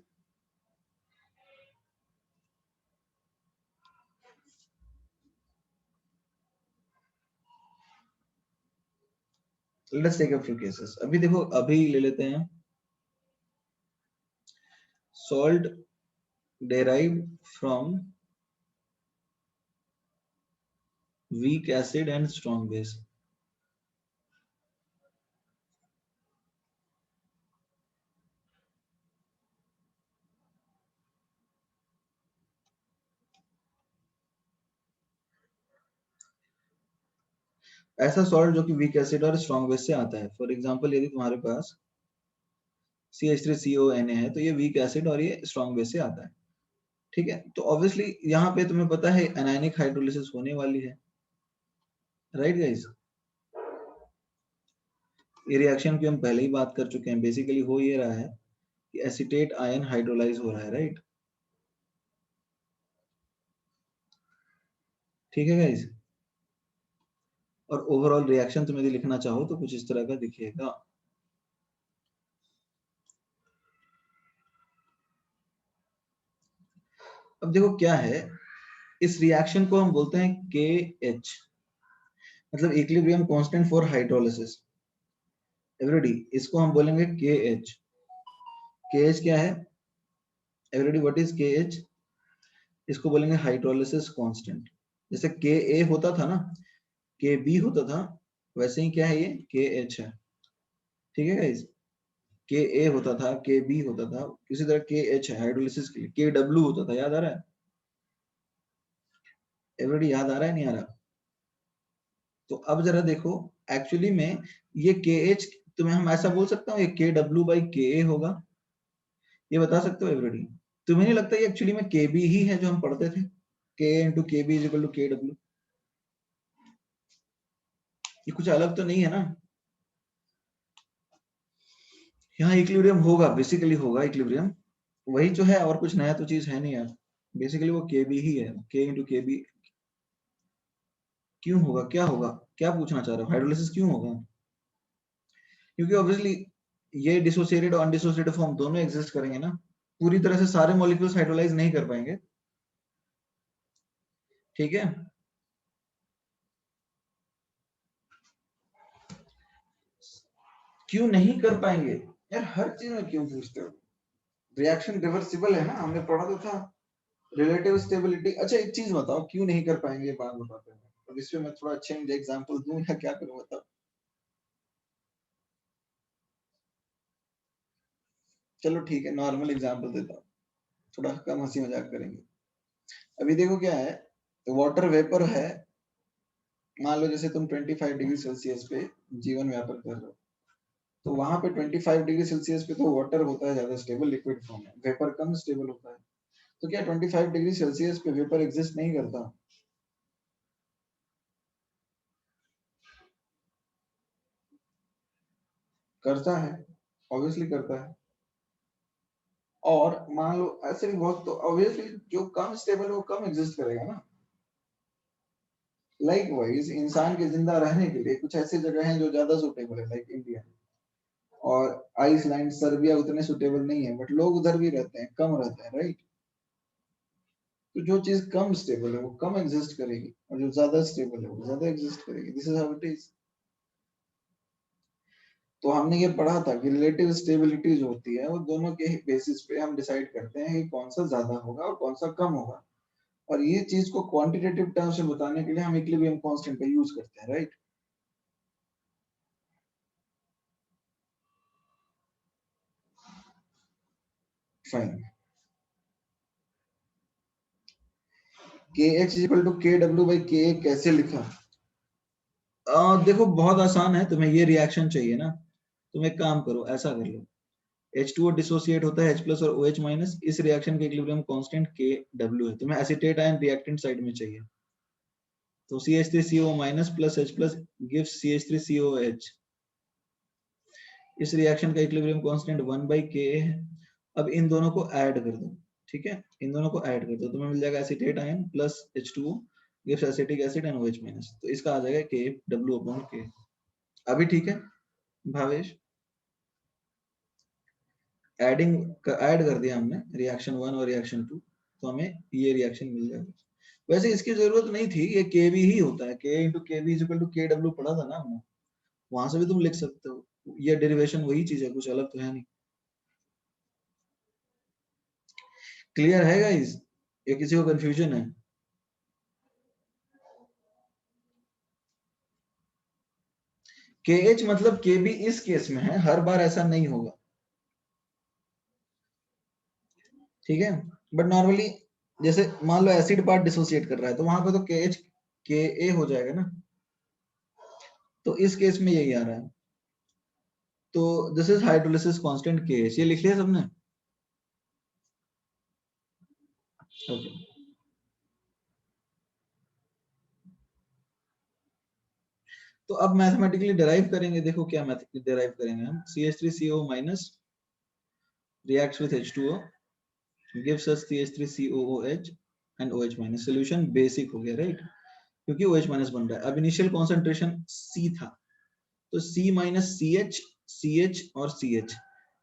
Let us take a few cases. अभी देखो, अभी ले लेते हैं salt derived from weak acid and strong base। ऐसा सॉल्ट जो कि वीक एसिड और स्ट्रॉन्ग बेस से आता है। फॉर एग्जांपल यदि तुम्हारे पास CH3CONA है तो ये वीक एसिड और ये स्ट्रॉन्ग बेस से आता है, ठीक है। तो ऑब्वियसली यहाँ पे तुम्हें पता है एनायनिक हाइड्रोलिसिस होने वाली है, राइट गाइस? ये रिएक्शन की हम पहले ही बात कर चुके हैं। बेसिकली हो ये रहा है कि एसीटेट आयन हाइड्रोलाइज हो रहा है, राइट? ठीक है गाइस, और ओवरऑल रिएक्शन तुम यदि लिखना चाहो तो कुछ इस तरह का दिखेगा। अब देखो क्या है, इस रिएक्शन को हम बोलते हैं KH, मतलब equilibrium constant for hydrolysis. Everybody, इसको हम बोलेंगे KH। KH क्या है एवरीबॉडी? What is KH? इसको बोलेंगे हाइड्रोलिसिस कांस्टेंट। जैसे KA होता था ना, KB होता था, वैसे ही क्या है ये KH है, ठीक है गाइस? KA होता था, KB होता था, किसी तरह KH है हाइड्रोलिसिस के लिए। KW होता था, याद आ रहा है? एवरीबॉडी याद आ रहा है नहीं आ रहा? तो अब जरा देखो, एक्चुअली में ये KH, तुम्हें हम ऐसा बोल सकता हूँ ये KW/KA होगा, ये बता सकते हो एवरीबॉडी? तुम्हें नहीं लगता ये एक्चुअली में KB ही है जो हम पढ़ते थे, KA × KB = KW? ये कुछ अलग तो नहीं है ना? यहाँ इक्विलिब्रियम होगा, बेसिकली होगा इक्विलिब्रियम, वही जो है, और कुछ नया तो चीज है नहीं यार। बेसिकली वो KB ही है, K × KB। क्यों होगा, क्या होगा, क्या पूछना चाह रहे हो? हाइड्रोलिसिस क्यों होगा? क्योंकि ऑब्वियसली ये डिसोसिएटेड और अनडिसोसिएटेड फॉर्म दोनों एग्जिस्ट करेंगे ना, पूरी तरह से सारे मॉलिक्यूल्स हाइड्रोलाइज नहीं कर पाएंगे, ठीक है। क्यों नहीं कर पाएंगे यार? हर चीज में क्यों पूछते हो? रिएक्शन रिवर्सिबल है ना, हमने पढ़ा तो था। रिलेटिव स्टेबिलिटी, अच्छा एक चीज बताओ, क्यों नहीं कर पाएंगे, ये बात बताते हैं। अब इसमें मैं थोड़ा अच्छे मुझे एग्जांपल दूं या क्या करूं, बताओ। चलो ठीक है, नॉर्मल एग्जांपल देता हूँ, थोड़ा कम हंसी मजाक करेंगे। अभी देखो क्या है, वाटर वेपर है, मान लो जैसे तुम 25 डिग्री सेल्सियस पे जीवन व्यापन कर रहे हो, तो वहां पे 25 डिग्री सेल्सियस पे तो वाटर होता है ज्यादा स्टेबल लिक्विड फॉर्म में, वेपर कम स्टेबल होता है। तो क्या 25 डिग्री सेल्सियस पे वेपर एग्जिस्ट नहीं करता? करता है, ऑब्वियसली करता है। और मान लो ऐसे भी बहुत, तो ऑब्वियसली जो कम स्टेबल है वो कम एग्जिस्ट करेगा ना। लाइक वाइज इंसान के जिंदा रहने के लिए कुछ ऐसी जगह हैं जो ज्यादा सुटेबल है, लाइक इंडिया और आइसलैंड, सर्बिया उतने सुटेबल नहीं है, बट लोग उधर भी रहते हैं, कम रहते हैं, राइट? तो जो चीज कम स्टेबल है वो कम एग्जिस्ट करेगी, और जो ज्यादा स्टेबल है वो ज्यादा एग्जिस्ट करेगी। This is how it is. तो हमने ये पढ़ा था कि रिलेटिव स्टेबिलिटी जो होती है वो दोनों के बेसिस पे हम डिसाइड करते हैं कि कौन सा ज्यादा होगा और कौन सा कम होगा, और ये चीज को क्वांटिटेटिव टर्म्स में बताने के लिए हम इक्विलिब्रियम कांस्टेंट का यूज करते हैं, राइट? फाइन। KH = KW/KA कैसे लिखा? देखो बहुत आसान है, तुम्हें ये रिएक्शन चाहिए ना, तुम एक काम करो, ऐसा कर लो, H2O डिसोसिएट होता है H प्लस और OH माइनस, इस रिएक्शन के इक्विलिब्रियम कांस्टेंट Kw है, तुम्हें एसीटेट आयन रिएक्टेंट साइड में चाहिए, तो CH3CO minus plus H plus gives CH3COH, इस रिएक्शन का इक्विलिब्रियम कांस्टेंट 1/Ka है। अब इन दोनों को ऐड कर दो, ठीक है, इन दोनों को ऐड कर दो, तुम्हें मिल जाएगा acetate ion plus H2O gives acetic acid and OH minus, तो इसका आ जाएगा KW/K। अभी ठीक है भावेश, ऐड कर दिया हमने रिएक्शन 1 और रिएक्शन 2, तो हमें ये रिएक्शन मिल जाएगा। वैसे इसकी जरूरत नहीं थी, ये Kb ही होता है, K into Kb is equal to KW पढ़ा था ना हमने, वहां से भी तुम लिख सकते हो, ये डेरिवेशन वही चीज है, कुछ अलग तो है नहीं। क्लियर है गाइस, ये किसी को कंफ्यूजन है? KH मतलब Kb इस केस में है, हर बार ऐसा नहीं होगा, ठीक है, बट नॉर्मली जैसे मान लो एसिड पार्ट डिसोसिएट कर रहा है, तो वहां पे तो KH Ka हो जाएगा ना, तो इस केस में यही आ रहा है, तो this is hydrolysis constant KH, ये लिख लिया सबने? ओके, तो अब मैथमेटिकली डिराइव करेंगे, देखो क्या मैथ डिराइव करेंगे हम, CH3CO minus reacts with H2O gives us CH3COOH and OH minus, solution basic हो गया राइट, क्योंकि OH माइनस बन रहा है। अब इनिशियल कॉन्सेंट्रेशन C था, तो C माइनस CH, CH और CH,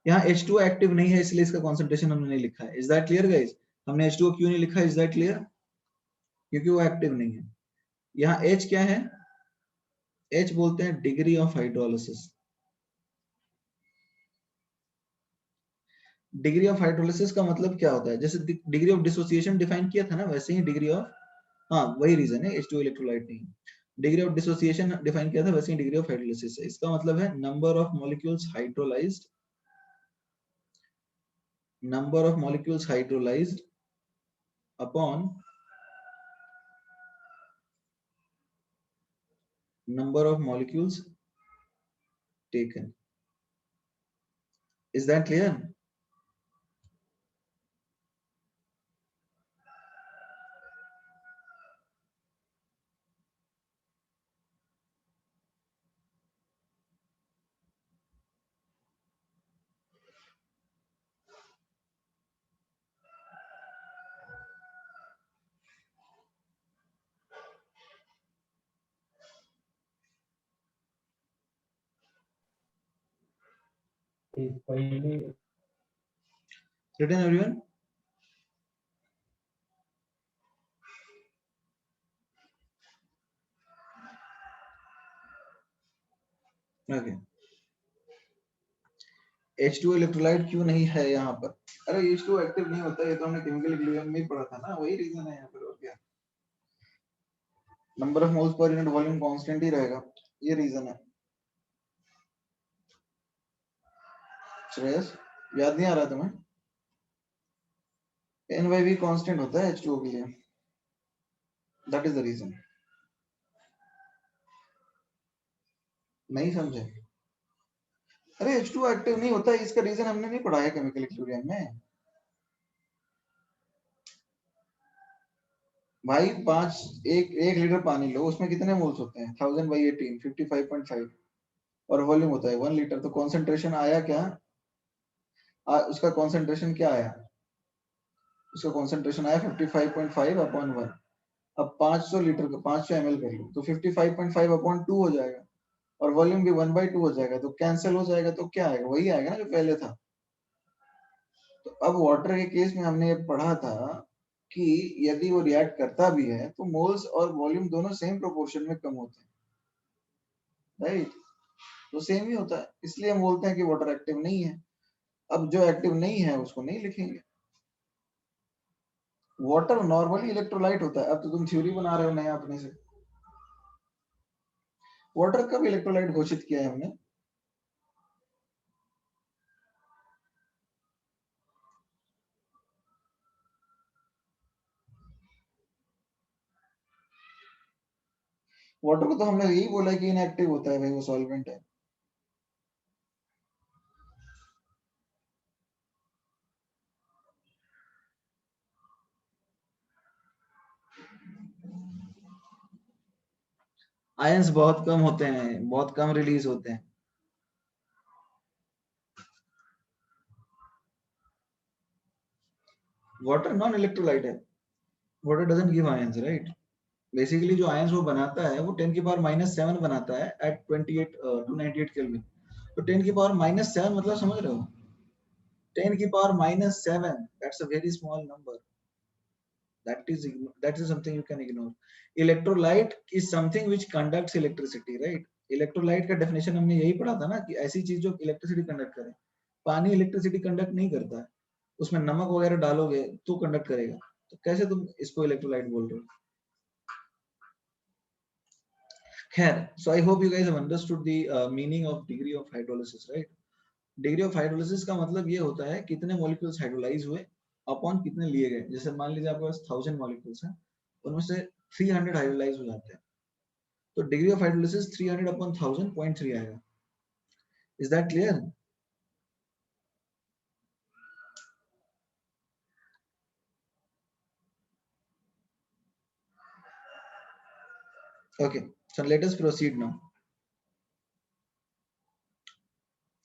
यहाँ H2O एक्टिव नहीं है इसलिए इसका कॉन्सेंट्रेशन हमने नहीं लिखा है, इज दैट क्लियर गाइस? हमने H2O क्यों नहीं लिखा, इज दैट क्लियर? क्योंकि वो एक्टिव नहीं है। यहाँ H क्या है, H बोलते हैं degree of hydrolysis, degree of hydrolysis का मतलब क्या होता है, जैसे डिग्री ऑफ डिसोसिएशन डिफाइन किया था ना, वैसे ही डिग्री ऑफ, हाँ वही रीजन है, H2O इलेक्ट्रोलाइट नहीं, डिग्री ऑफ डिसोसिएशन डिफाइन किया था, वैसे ही डिग्री ऑफ हाइड्रोलिसिस है, इसका मतलब है number of molecules hydrolysed, number of molecules hydrolysed upon number of molecules taken, is that clear? Written everyone? Okay. H2O electrolyte क्यों नहीं है यहाँ पर? अरे H2O एक्टिव नहीं होता, ये तो हमने केमिकल इक्विलिब्रियम में ही पढ़ा था ना, वही रीजन है यहाँ पर, और क्या, number of moles per unit volume constant ही रहेगा, ये रीजन है। श्रेयस याद नहीं आ रहा तुम्हें? N/V कांस्टेंट होता है H2O के लिए, दैट इज द रीजन। नहीं समझे? अरे H2O एक्टिव नहीं होता, इसका रीजन हमने नहीं पढ़ा है केमिकल इक्विलिब्रियम में भाई। एक लीटर पानी लो, उसमें कितने मोल्स होते हैं, 1000/18 55.5, और वॉल्यूम होता है 1 लीटर, तो कॉन्सेंट्रेशन आया क्या, उसका कॉन्सेंट्रेशन क्या आया, उसका कॉन्सेंट्रेशन आया 55.5/1। अब 500 लीटर का 500 ml कर लो, तो 55.5/2 हो जाएगा, और वॉल्यूम भी 1/2 हो जाएगा, तो कैंसिल हो जाएगा, तो क्या आएगा, वही आएगा ना जो पहले था। तो अब वाटर के केस में हमने ये पढ़ा था कि यदि वो रिएक्ट करता भी है तो मोल्स और वॉल्यूम दोनों सेम प्रोपोर्शन में कम होते हैं, राइट? तो सेम ही होता है, इसलिए हम बोलते हैं कि वाटर एक्टिव नहीं है। अब जो एक्टिव नहीं है उसको नहीं लिखेंगे। वाटर नॉर्मली इलेक्ट्रोलाइट होता है, अब तो तुम थ्योरी बना रहे हो नया अपने से। वाटर कब इलेक्ट्रोलाइट घोषित किया है हमने? वाटर को तो हमने यही बोला है कि इनएक्टिव होता है भाई, वो सॉल्वेंट है। आयंस बहुत कम होते हैं, बहुत कम रिलीज होते हैं। वाटर नॉन इलेक्ट्रोलाइट है, water doesn't give ions, right. Basically जो आयंस वो बनाता है वो 10 की पावर -7 बनाता है एट 28 298 केल्विन। तो 10 की पावर -7 मतलब समझ रहे हो, 10 की power -7, that's a very small number. that is something you can ignore. Electrolyte is something which conducts electricity, right? Electrolyte का डेफिनेशन हमने यही पढ़ा था ना, कि ऐसी चीज जो इलेक्ट्रिसिटी कंडक्ट करे। पानी इलेक्ट्रिसिटी कंडक्ट नहीं करता है, उसमें नमक वगैरह डालोगे तो कंडक्ट करेगा। तो कैसे तुम इसको इलेक्ट्रोलाइट बोल रहे हो? खैर, so I hope you guys have understood the meaning of degree of hydrolysis, right? Degree of hydrolysis का मतलब ये होता है कितने मॉलिक्यूल्स हाइड्रोलाइज हुए अपॉन कितने लिए गए। जैसे मान लीजिए आपके पास 1000 मॉलिक्यूल्स हैं, उनमें से 300 हाइड्रोलाइज हो जाते हैं, तो डिग्री ऑफ हाइड्रोलिसिस 300 अपॉन 1000 0.3 आएगा। Is that clear? Okay, so let us proceed now.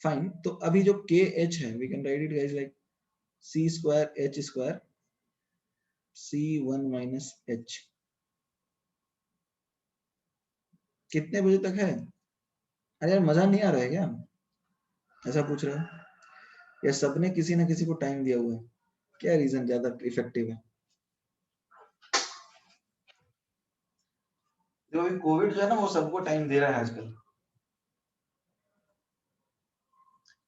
Fine, तो अभी जो के एच है, we can write it guys like C square H square C1 minus H. कितने बजे तक है? अरे यार मजा नहीं आ रहा है क्या, ऐसा पूछ रहे हो? या सबने किसी ना किसी को टाइम दिया हुआ है? क्या रीजन ज्यादा इफेक्टिव है? जो अभी कोविड जो है ना, वो सबको टाइम दे रहा है आजकल।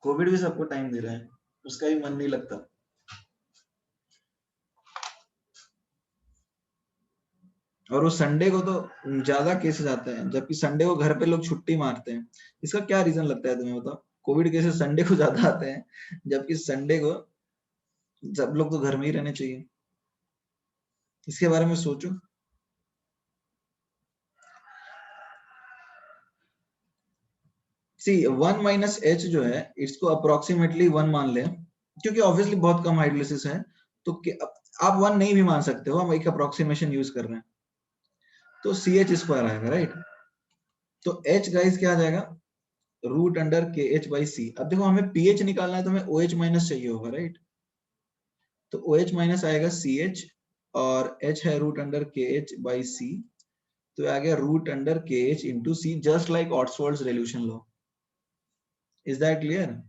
कोविड भी सबको टाइम दे रहा है, उसका भी मन नहीं लगता। और वो संडे को तो ज्यादा केसेस आते हैं, जबकि संडे को घर पे लोग छुट्टी मारते हैं। इसका क्या रीजन लगता है तुम्हें, बताओ? कोविड केसेस संडे को ज्यादा आते हैं, जबकि संडे को सब लोग तो घर में ही रहने चाहिए। इसके बारे में सोचो। सी 1 माइनस एच जो है, इसको अप्रोक्सीमेटली 1 मान लें, क्योंकि ऑब्वियसली बहुत कम हाइड्रोलिसिस है, तो आप 1 नहीं भी मान सकते हो, हम एक अप्रोक्सीमेशन यूज कर रहे हैं। तो सी एच स्क्वायर आएगा, राइट। तो एच गाइस क्या आ जाएगा, root under K H by सी। अब देखो हमें पीएच निकालना है, तो हमें ओ एच माइनस चाहिए होगा, राइट। तो ओ एच माइनस आएगा सी एच, और एच है root under K H by C, तो आ गया root under K H into C, just like Oxford's dilution law. Is that clear?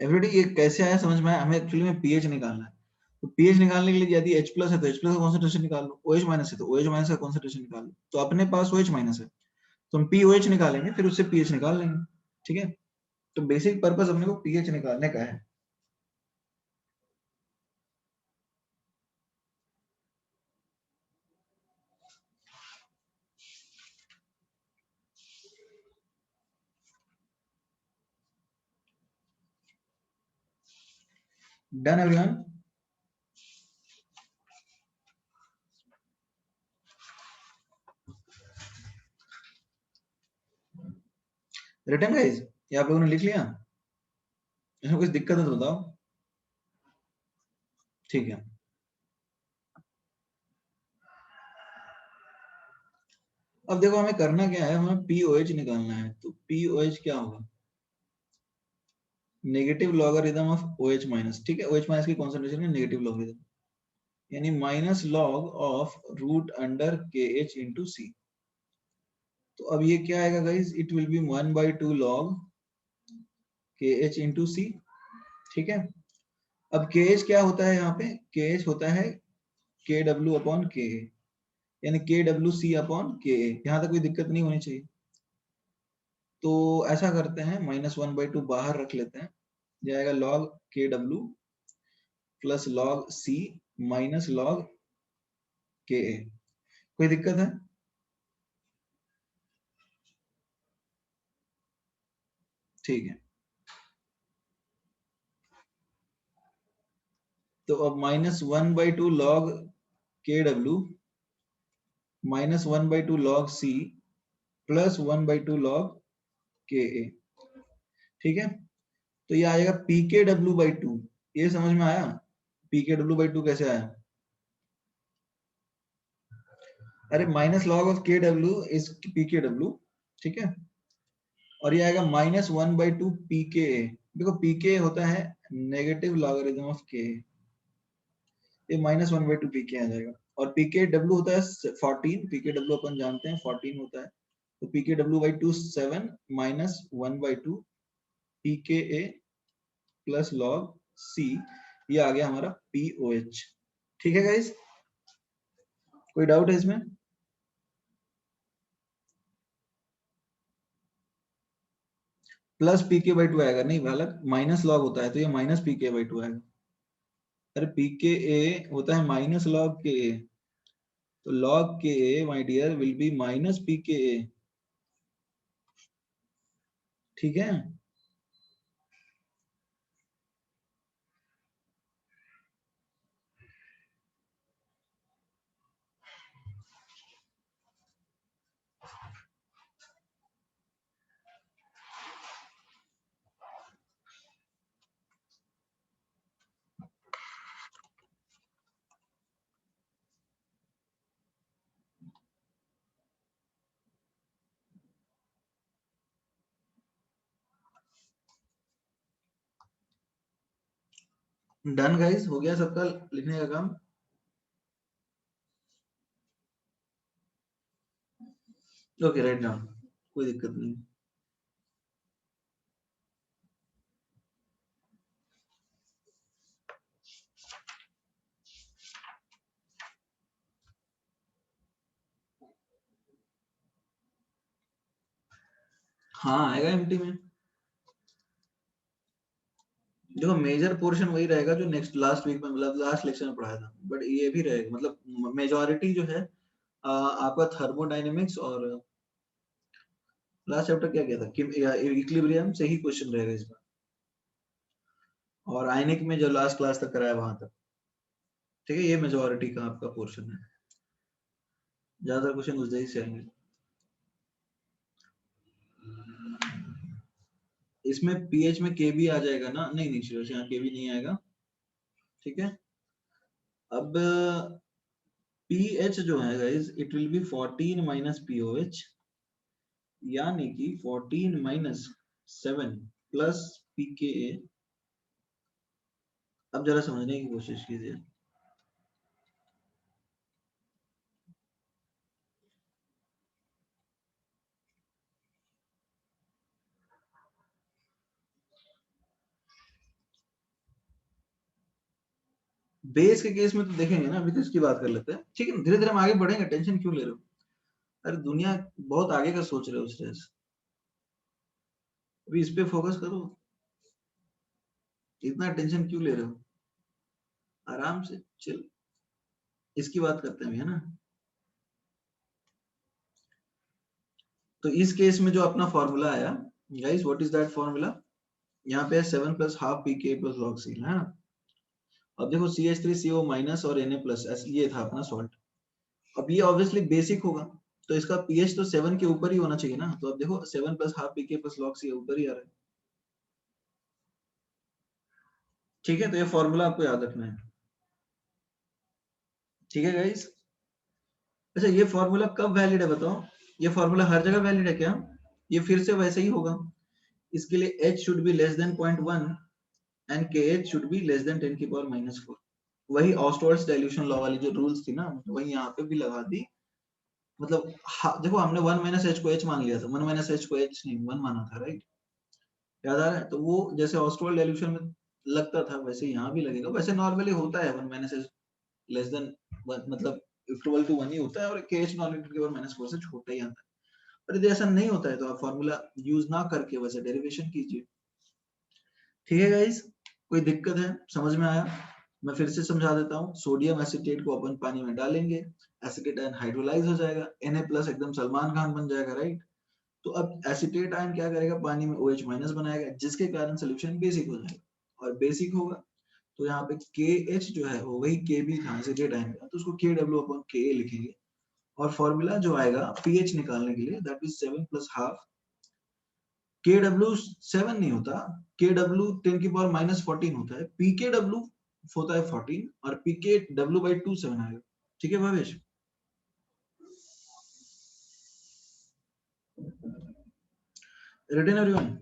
Everyday ये कैसे आया समझ में आया? हमें एक्चुअली में पीएच निकालना है। तो पीएच निकालने के लिए यदि H प्लस है तो H प्लस का कॉन्सेंट्रेशन निकाल लो, OH माइनस है तो OH माइनस का कॉन्सेंट्रेशन निकाल लो। तो अपने पास OH माइनस है, तो हम POH निकालेंगे, फिर उससे पीएच निकाल लेंगे। ठीक है, तो बेसिक पर्पस अपने को पीएच निकालने का है। Done everyone? रिटर्न गाइस, ये आप लोगों ने लिख लिया? इसमें कुछ दिक्कत है तो बताओ। ठीक है, अब देखो हमें करना क्या है, हमें पीओएच निकालना है। तो पीओएच क्या होगा, नेगेटिव लॉगरिथम ऑफ OH माइनस। ठीक है, OH माइनस की कॉन्सेंट्रेशन का नेगेटिव लॉगरिथम, यानी minus log of root under K H into C. तो अब ये क्या आएगा guys, it will be 1/2 log K H into C. ठीक है, अब के एच क्या होता है यहाँ पे, के एच होता है के डब्ल्यू अपॉन के ए, यानी के डब्ल्यू सी अपॉन के ए। यहाँ तक कोई दिक्कत नहीं होनी चाहिए। तो ऐसा करते हैं, -1/2 बाहर रख लेते हैं, जाएगा लॉग के W plus log c minus log K ए। कोई दिक्कत है? ठीक है, तो अब -1/2 log K W -1/2 log C plus 1/2 log के ए। ठीक है, तो ये आएगा पी के डब्ल्यू बाई टू। ये समझ में आया? पी के डब्ल्यू बाई टू कैसे आया? अरे माइनस लॉग ऑफ के डब्ल्यू इज पी के डब्ल्यू, ठीक है, और ये आएगा -1/2 पी के ए। देखो पी के होता है नेगेटिव लॉगरिथम ऑफ के, ये -1/2 पी के आ जाएगा। और पी के डब्ल्यू होता है 14, पी के डब्ल्यू अपन जानते हैं 14 होता है, तो पी के W by two 7 -1/2 P K A plus log c, ये आ गया हमारा पी ओ एच। ठीक है गाइस, कोई डाउट है इसमें? प्लस पी के बाई टू आएगा, नहीं बालक, माइनस लॉग होता है तो ये माइनस पी के बाई टू आएगा। अरे पी के ए होता है माइनस लॉग के ए, तो log K A my dear will be minus P K A. ठीक है, डन गाइस, हो गया सबका लिखने का काम? ओके, राइट डाउन, कोई दिक्कत नहीं। हाँ आएगा एमटी में। देखो मेजर पोर्शन वही रहेगा जो नेक्स्ट लास्ट वीक में, मतलब लास्ट लेक्चर में पढ़ाया था, बट ये भी रहेगा, मतलब मेजॉरिटी जो है आपका थर्मोडायनेमिक्स और लास्ट चैप्टर क्या किया था, इक्विलिब्रियम से ही क्वेश्चन रहेगा इस बार, और आयनिक में जो लास्ट क्लास तक कराया वहां तक। ठीक है, ये मेजॉरिटी का आपका पोर्शन है, ज्यादा क्वेश्चन उस से आएंगे। इसमें पीएच में के भी आ जाएगा ना? नहीं नहीं शिरोश, यहाँ के भी नहीं आएगा। ठीक है, अब पीएच जो है guys, it will B 14 minus pOH, यानी कि 14 माइनस 7 प्लस पीकेए। अब जरा समझने की कोशिश कीजिए। बेस के केस में तो देखेंगे ना, अभी तो इसकी बात कर लेते हैं। ठीक है, धीरे धीरे हम आगे बढ़ेंगे, टेंशन क्यों ले रहे हो? अरे दुनिया बहुत आगे का सोच रहे हो श्रेयस, अभी इस पे फोकस करो, इतना टेंशन क्यों ले रहे हो? आराम से चिल, इसकी बात करते हैं, है ना? तो इस केस में जो अपना फॉर्मूला आया guys, what is that formula? यहाँ पे है 7 प्लस हाफ पी के प्लस लॉग सी, है ना? अब देखो CH3CO माइनस और Na प्लस, ये था अपना सॉल्ट। अब ये ऑब्वियसली बेसिक होगा, तो इसका पीएच तो 7 के ऊपर ही होना चाहिए ना। तो अब देखो 7 प्लस हाफ पी के प्लस लॉग सी ऊपर ही आ रहा है। ठीक है, तो ये फॉर्मूला आपको याद रखना है। ठीक है गाइस, अच्छा ये फॉर्मूला कब वैलिड है बताओ? ये फॉर्मूला हर जगह वैलिड है क्या? ये फिर से वैसे ही होगा। इसके लिए h should be less than 0.1 and kh should be less than 10 की पावर -4। वही ऑस्टवर्ड्स डाइल्यूशन लॉ वाली जो रूल्स थी ना, वही यहाँ पे भी लगा दी। मतलब देखो हमने 1 माइनस एच को h मान लिया था, 1 माइनस एच को h नहीं 1 माना था, राइट? याद आ रहा है? तो वो जैसे ऑस्टवर्ड डाइल्यूशन में लगता था वैसे यहाँ भी लगेगा। वैसे नॉर्मली होता है 1 माइनस एच लेस देन 1, मतलब इक्वल टू 1 ही होता है, और kh नॉन नेगेटिव की पावर -4 से छोटा ही आता है। पर यदि ऐसा नहीं होता है तो आप फॉर्मूला यूज ना करके वैसे डेरिवेशन कीजिए। ठीक है गाइस, कोई दिक्कत है? समझ में आया? मैं फिर से समझा देता हूँ, सोडियम एसिटेट को अपन पानी में डालेंगे, एसिटेट आयन हाइड्रोलाइज हो जाएगा, Na+ एकदम सलमान खान बन जाएगा, राइट। तो अब एसिटेट आयन क्या करेगा, पानी में OH- बनाएगा, जिसके कारण सोल्यूशन बेसिक हो जाएगा, और बेसिक होगा तो यहाँ पे KH जो है वो वही Kb था एसिटेट आयन का, तो उसको Kw/Ka लिखेंगे, और फॉर्मूला जो आएगा pH निकालने के लिए, दैट इज 7 + ½ KW 7 नहीं होता, KW 10⁻⁻14 होता है, PKW होता है 14 और PKW/2 7 आएगा। ठीक है Bhavesh, written everyone.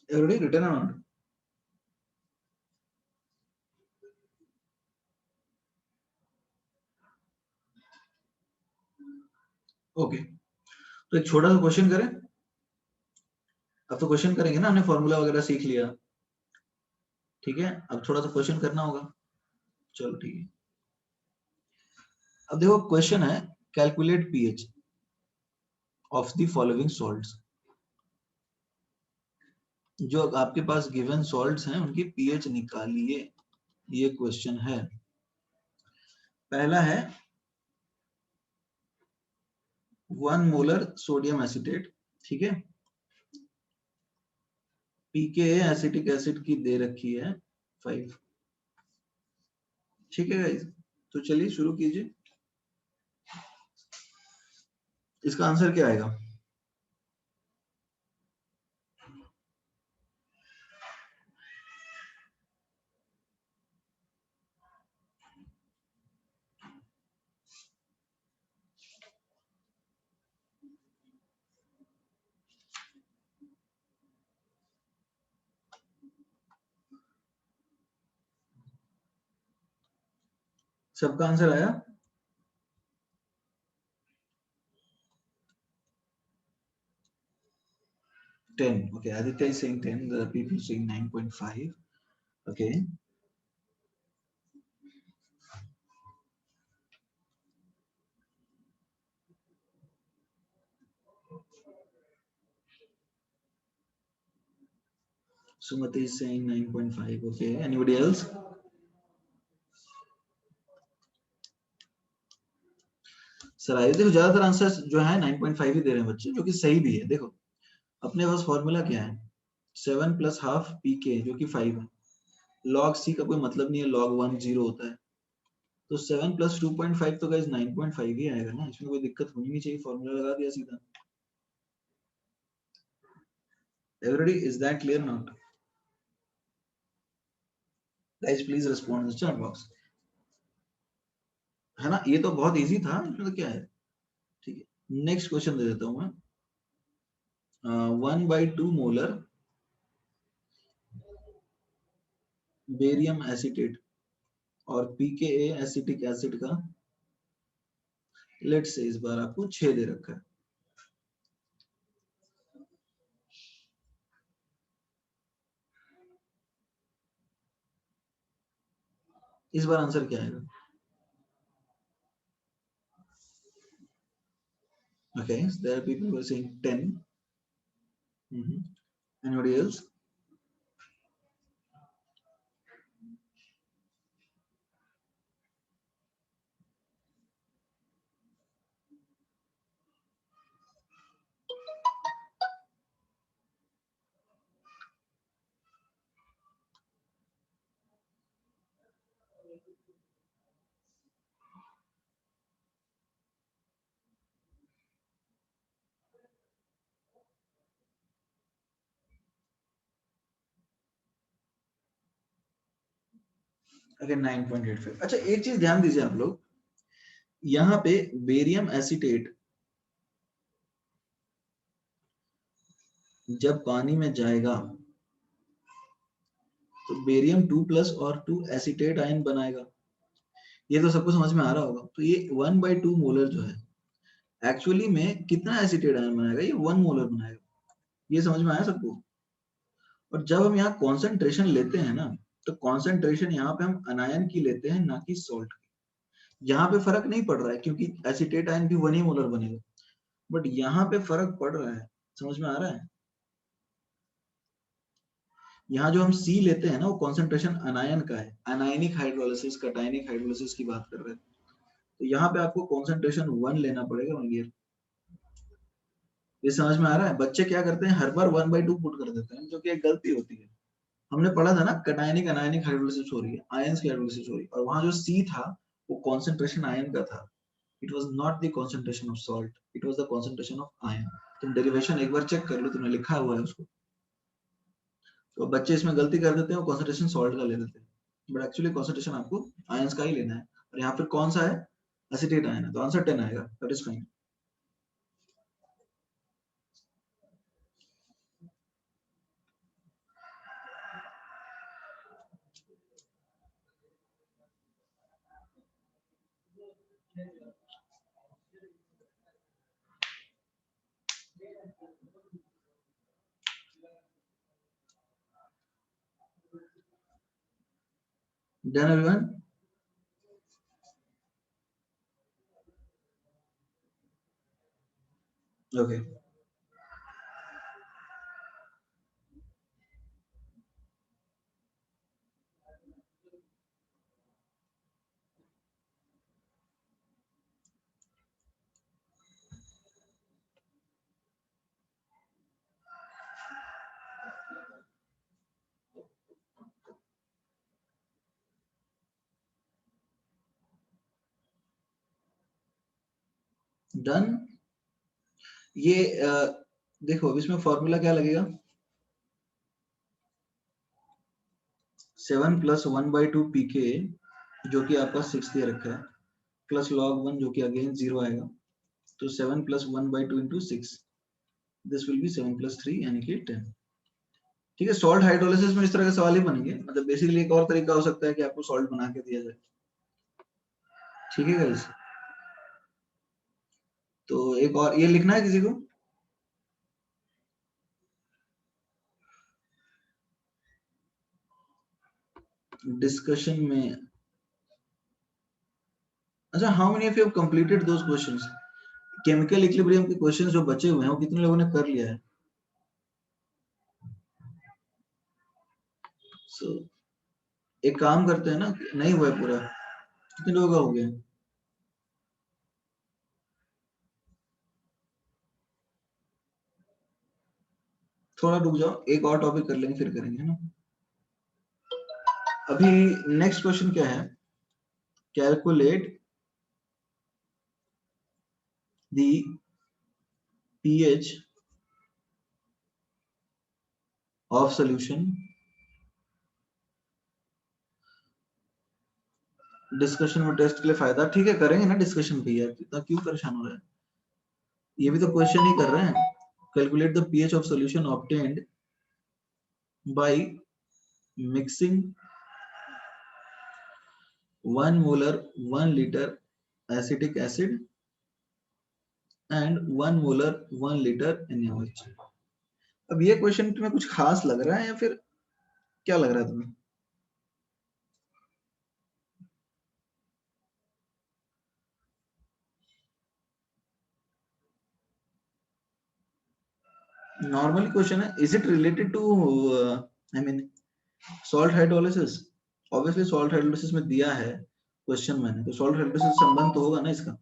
Everybody written or not? Okay, तो एक छोटा सा क्वेश्चन करें। अब तो क्वेश्चन करेंगे ना, हमने फॉर्मूला वगैरह सीख लिया, ठीक है, अब थोड़ा सा क्वेश्चन करना होगा। चलो ठीक है, अब देखो क्वेश्चन है, calculate pH of the following salts. जो आपके पास गिवन सॉल्ट्स हैं उनकी पीएच निकालिए, ये क्वेश्चन है। पहला है 1 मोलर सोडियम एसिटेट, ठीक है, pKa एसिटिक एसिड की दे रखी है 5, ठीक है गाइस। तो चलिए शुरू कीजिए, इसका आंसर क्या आएगा। सबका आंसर आया, ten. Okay, Aditya is saying 10, the people saying 9.5. Okay, Sumati is saying 9.5. Okay, anybody else? Sir आइए, देखो ज्यादातर आंसर जो है 9.5 ही दे रहे हैं बच्चे, जो कि सही भी है। देखो अपने पास फॉर्मूला क्या है, 7 + ½ pK जो कि 5 है, log c का कोई मतलब नहीं है, log 1 0 होता है, तो 7 + 2.5 तो गाइस 9.5 ही आएगा ना, इसमें कोई दिक्कत होनी नहीं चाहिए, फॉर्मूला लगा दिया सीधा। Everybody, is that clear not? Guys, please respond in the chat box. है ना, ये तो बहुत इजी था, इसमें तो क्या है। ठीक है, नेक्स्ट क्वेश्चन दे देता हूं मैं। 1/2 मोलर बेरियम एसिटेट और pKa एसिटिक एसिड का, लेट्स से इस बार आपको 6 दे रखा है, इस बार आंसर क्या आएगा। Okay, so there are people who are saying 10. Anybody else? अगर 9.85। अच्छा एक चीज ध्यान दीजिए आप लोग, यहाँ पे बेरियम एसिटेट जब पानी में जाएगा तो बेरियम 2+ और 2 एसिटेट आयन बनाएगा, ये तो सबको समझ में आ रहा होगा। तो ये 1/2 मोलर जो है एक्चुअली में कितना एसिटेट आयन बनाएगा, ये 1 मोलर बनाएगा, ये समझ में आया सबको। और जब हम यहाँ कॉन्सेंट्रेशन लेते हैं ना, तो कॉन्सेंट्रेशन यहाँ पे हम अनायन की लेते हैं, ना कि सॉल्ट की। यहाँ पे फर्क नहीं पड़ रहा है क्योंकि एसीटेट आयन भी 1 ही मोलर बनेगा, बट यहाँ पे फर्क पड़ रहा है। समझ में आ रहा है? यहाँ जो हम सी लेते हैं ना, वो कॉन्सेंट्रेशन अनायन का है, अनायनिक हाइड्रोलिसिस, कटायनिक हाइड्रोलिसिस की बात कर रहे हैं। तो यहाँ पे आपको कॉन्सेंट्रेशन 1 लेना पड़ेगा ऑन। ये समझ में आ रहा है? बच्चे क्या करते हैं, हर बार 1/2 पुट कर देते हैं, जो कि एक गलती होती है। हमने पढ़ा था ना, कटायनिक अनायनिक हाइड्रोलिसिस हो रही है, आयंस की हाइड्रोलिसिस हो रही है, और वहां जो सी था वो कॉन्सेंट्रेशन आयन का था। It was not the concentration of salt, it was the concentration of ion. तुम डेरिवेशन एक बार चेक कर लो, तुमने लिखा हुआ है उसको। तो बच्चे इसमें गलती कर देते हैं, वो कॉन्सेंट्रेशन सॉल्ट का ले देते हैं, बट एक्चुअली कॉन्सेंट्रेशन आपको आयंस का ही लेना है। और यहाँ पर कौन सा है, एसीटेट आयन है, तो आंसर 10 आएगा। That is fine. Done everyone? Okay. Done. ये देखो, अब इसमें फॉर्मूला क्या लगेगा, 7 + 1/2 pk, जो कि आपका 6 दे रखा है, प्लस log 1 जो कि अगेन 0 आएगा। तो 7 + 1/2 × 6, दिस विल बी 7 + 3 यानी कि 10। ठीक है, सॉल्ट हाइड्रोलिसिस में इस तरह के सवाल ही बनेंगे। मतलब बेसिकली एक और तरीका हो सकता है कि आपको सॉल्ट बना के दिया जाए। ठीक है गाइस, तो एक और ये लिखना है किसी को। डिस्कशन में, अच्छा, how many of you have completed those questions? Chemical equilibrium के क्वेश्चंस जो बचे हुए हैं वो कितने लोगों ने कर लिया है? सो एक काम करते हैं ना, नहीं हुआ है पूरा, कितने लोगों का हो गया? थोड़ा रुक जाओ, एक और टॉपिक कर लेंगे फिर करेंगे, है ना। अभी नेक्स्ट क्वेश्चन क्या है, calculate the pH of solution. Discussion में टेस्ट के लिए फायदा, ठीक है करेंगे ना डिस्कशन पे, यार इतना क्यों परेशान हो रहा है, ये भी तो क्वेश्चन ही कर रहे हैं। Calculate the pH of solution obtained by mixing 1 molar 1 litre acetic acid and 1 molar 1 litre NaOH। अब ये क्वेश्चन तुम्हें कुछ खास लग रहा है या फिर क्या लग रहा है तुम्हें? नॉर्मली क्वेश्चन है, is it related to I mean salt hydrolysis? Obviously salt hydrolysis में दिया है क्वेश्चन मैंने, तो सॉल्ट हाइड्रोलिसिस संबंध तो होगा ना इसका।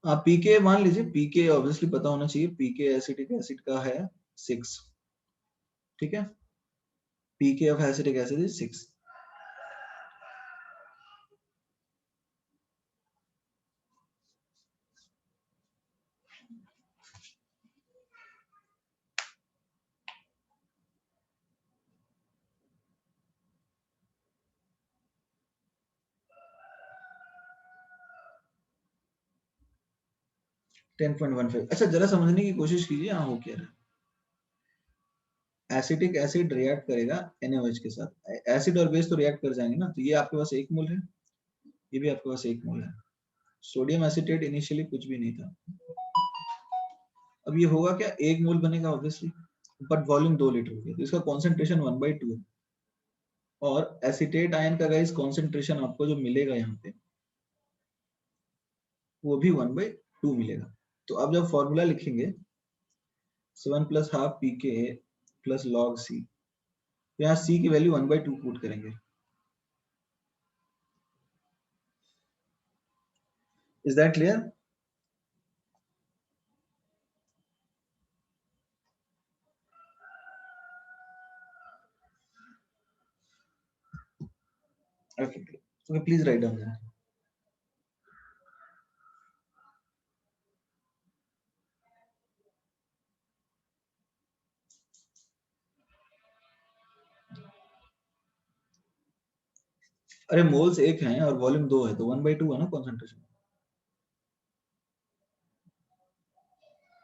आप पीके मान लीजिए, पीके ऑब्वियसली पता होना चाहिए, पीके एसिटिक एसिड का है 6, ठीक है, PK of acetic acid is 6। Ten point one five. अच्छा जरा समझने की कोशिश कीजिए यहाँ हो क्या रहा है। एसिटिक एसिड रिएक्ट करेगा NaOH के साथ, एसिड और बेस तो रिएक्ट कर जाएंगे ना, तो ये आपके पास 1 मोल है, ये भी आपके पास 1 मोल है। सोडियम एसिटेट इनिशियली कुछ भी नहीं था। अब ये होगा क्या, 1 मोल बनेगा ऑब्वियसली, बट वॉल्यूम 2 लीटर हो गया, तो इसका कॉन्सेंट्रेशन 1/2 है। और एसिटेट आयन का गाइस कॉन्सेंट्रेशन आपको जो मिलेगा यहाँ पे वो भी 1/2 मिलेगा। तो अब जब फॉर्मूला लिखेंगे 7 + half pK plus log C, तो यहाँ C की वैल्यू 1/2 पुट करेंगे। Is that clear? Okay okay, please write down that. अरे मोल्स 1 हैं और वॉल्यूम 2 है, तो 1/2 है ना कॉन्सेंट्रेशन,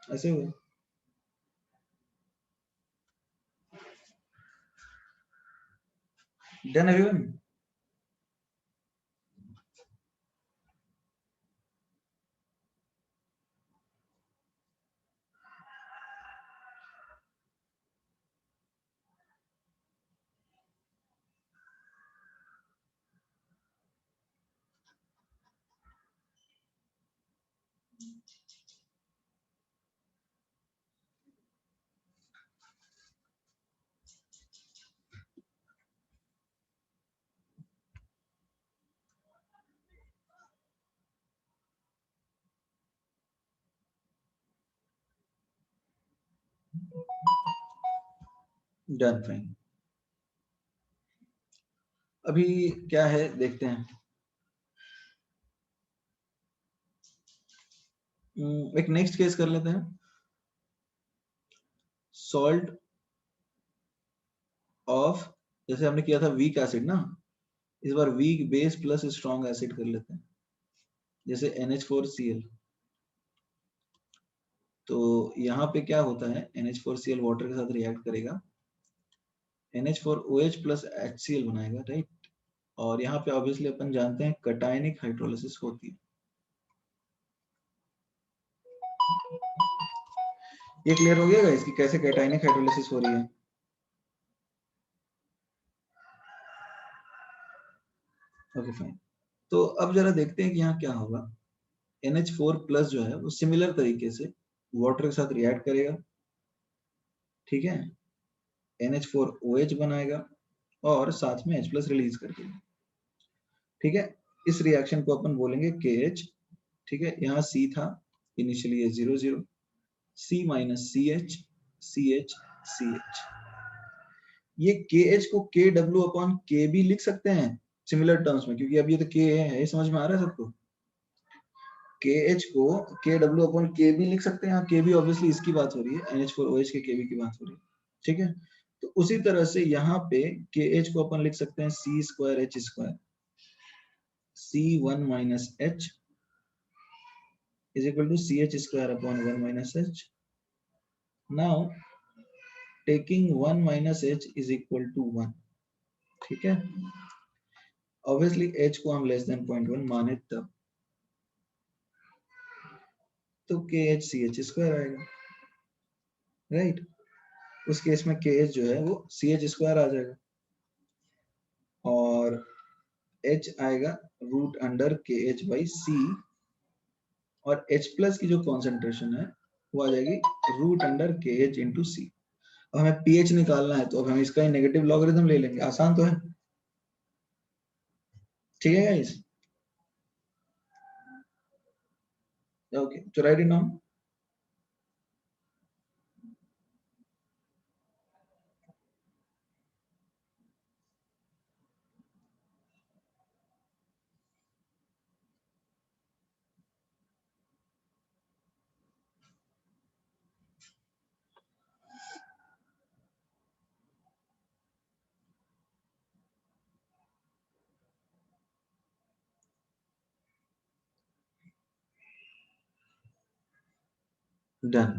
ऐसे हुआ। Done everyone? Done fine. अभी क्या है देखते हैं। एक नेक्स्ट केस कर लेते हैं। सॉल्ट ऑफ, जैसे हमने किया था वीक एसिड ना, इस बार weak base plus strong acid कर लेते हैं, जैसे NH4Cl। तो यहाँ पे क्या होता है, NH4Cl वाटर के साथ रिएक्ट करेगा, NH4OH प्लस HCl बनाएगा, राइट। और यहाँ पे ऑब्वियसली अपन जानते हैं कटायनिक हाइड्रोलिसिस होती है। ये क्लियर हो गया इसकी कैसे कैटायनिक हाइड्रोलिसिस हो रही है? Okay fine. तो अब जरा देखते हैं कि यहाँ क्या होगा। NH4 प्लस जो है वो सिमिलर तरीके से वाटर के साथ रिएक्ट करेगा, ठीक है, NH4OH बनाएगा और साथ में H प्लस रिलीज कर देगा, ठीक है। इस रिएक्शन को अपन बोलेंगे KH, ठीक है। यहाँ C था इनिशियली, ये 0 0, C minus CH, CH, CH। ये KH को KW/KB लिख सकते हैं सिमिलर टर्म्स में, क्योंकि अब ये तो K है, ये समझ में आ रहा है सबको। KH को KW/KB लिख सकते हैं, यहाँ KB ऑब्वियसली इसकी बात हो रही है, NH4OH के KB की बात हो रही है, ठीक है। तो उसी तरह से यहाँ पे KH को अपन लिख सकते हैं C²H², C1 minus H is equal to CH²/1 minus H. Now taking 1 minus H is equal to 1, ठीक है। ऑब्वियसली H को हम लेस देन 0.1 माने तब, तो KHCH² आएगा, राइट। उस केस में KH जो है वो CH² आ जाएगा और H आएगा √KH/C, और H प्लस की जो कॉन्सेंट्रेशन है वो आ जाएगी √KH/C। अब हमें pH निकालना है, तो अब हम इसका ही नेगेटिव लॉगरिथम ले लेंगे, आसान तो है, ठीक है guys. Okay, so write it down. Done.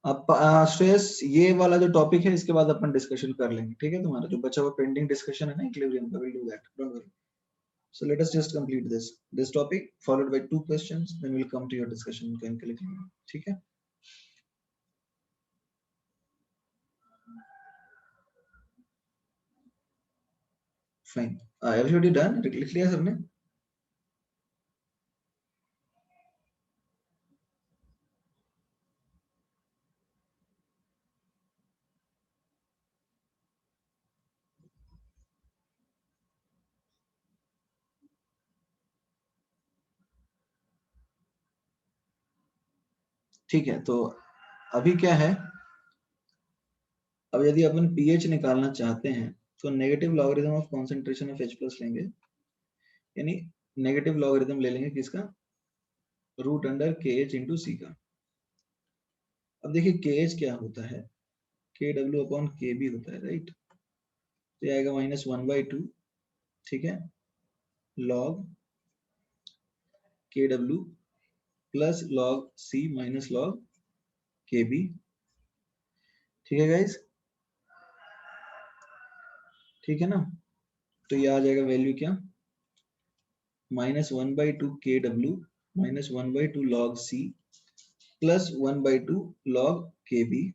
अब श्रेयस ये वाला जो टॉपिक है इसके बाद अपन डिस्कशन कर लेंगे, ठीक है? तुम्हारा जो बचा हुआ पेंडिंग डिस्कशन है ना इक्विलिब्रियम का, we'll do that, don't worry. So let us just complete this topic followed by 2 questions, then we'll come to your discussion on chemical equilibrium, ठीक है? Fine. Everybody done? लिख लिया सबने? ठीक है, तो अभी क्या है, अब यदि अपन pH निकालना चाहते हैं तो negative logarithm of concentration of H plus लेंगे, यानी नेगेटिव लॉगरिथम ले लेंगे किसका, root under KH into C का। अब देखिए KH क्या होता है, KW अपॉन KB होता है, राइट? तो ये आएगा -1/2, ठीक है, log KW plus log C minus log KB, ठीक है गाइस, ठीक है ना? तो ये आ जाएगा वैल्यू क्या, -1/2 KW minus 1/2 log C plus 1/2 log KB.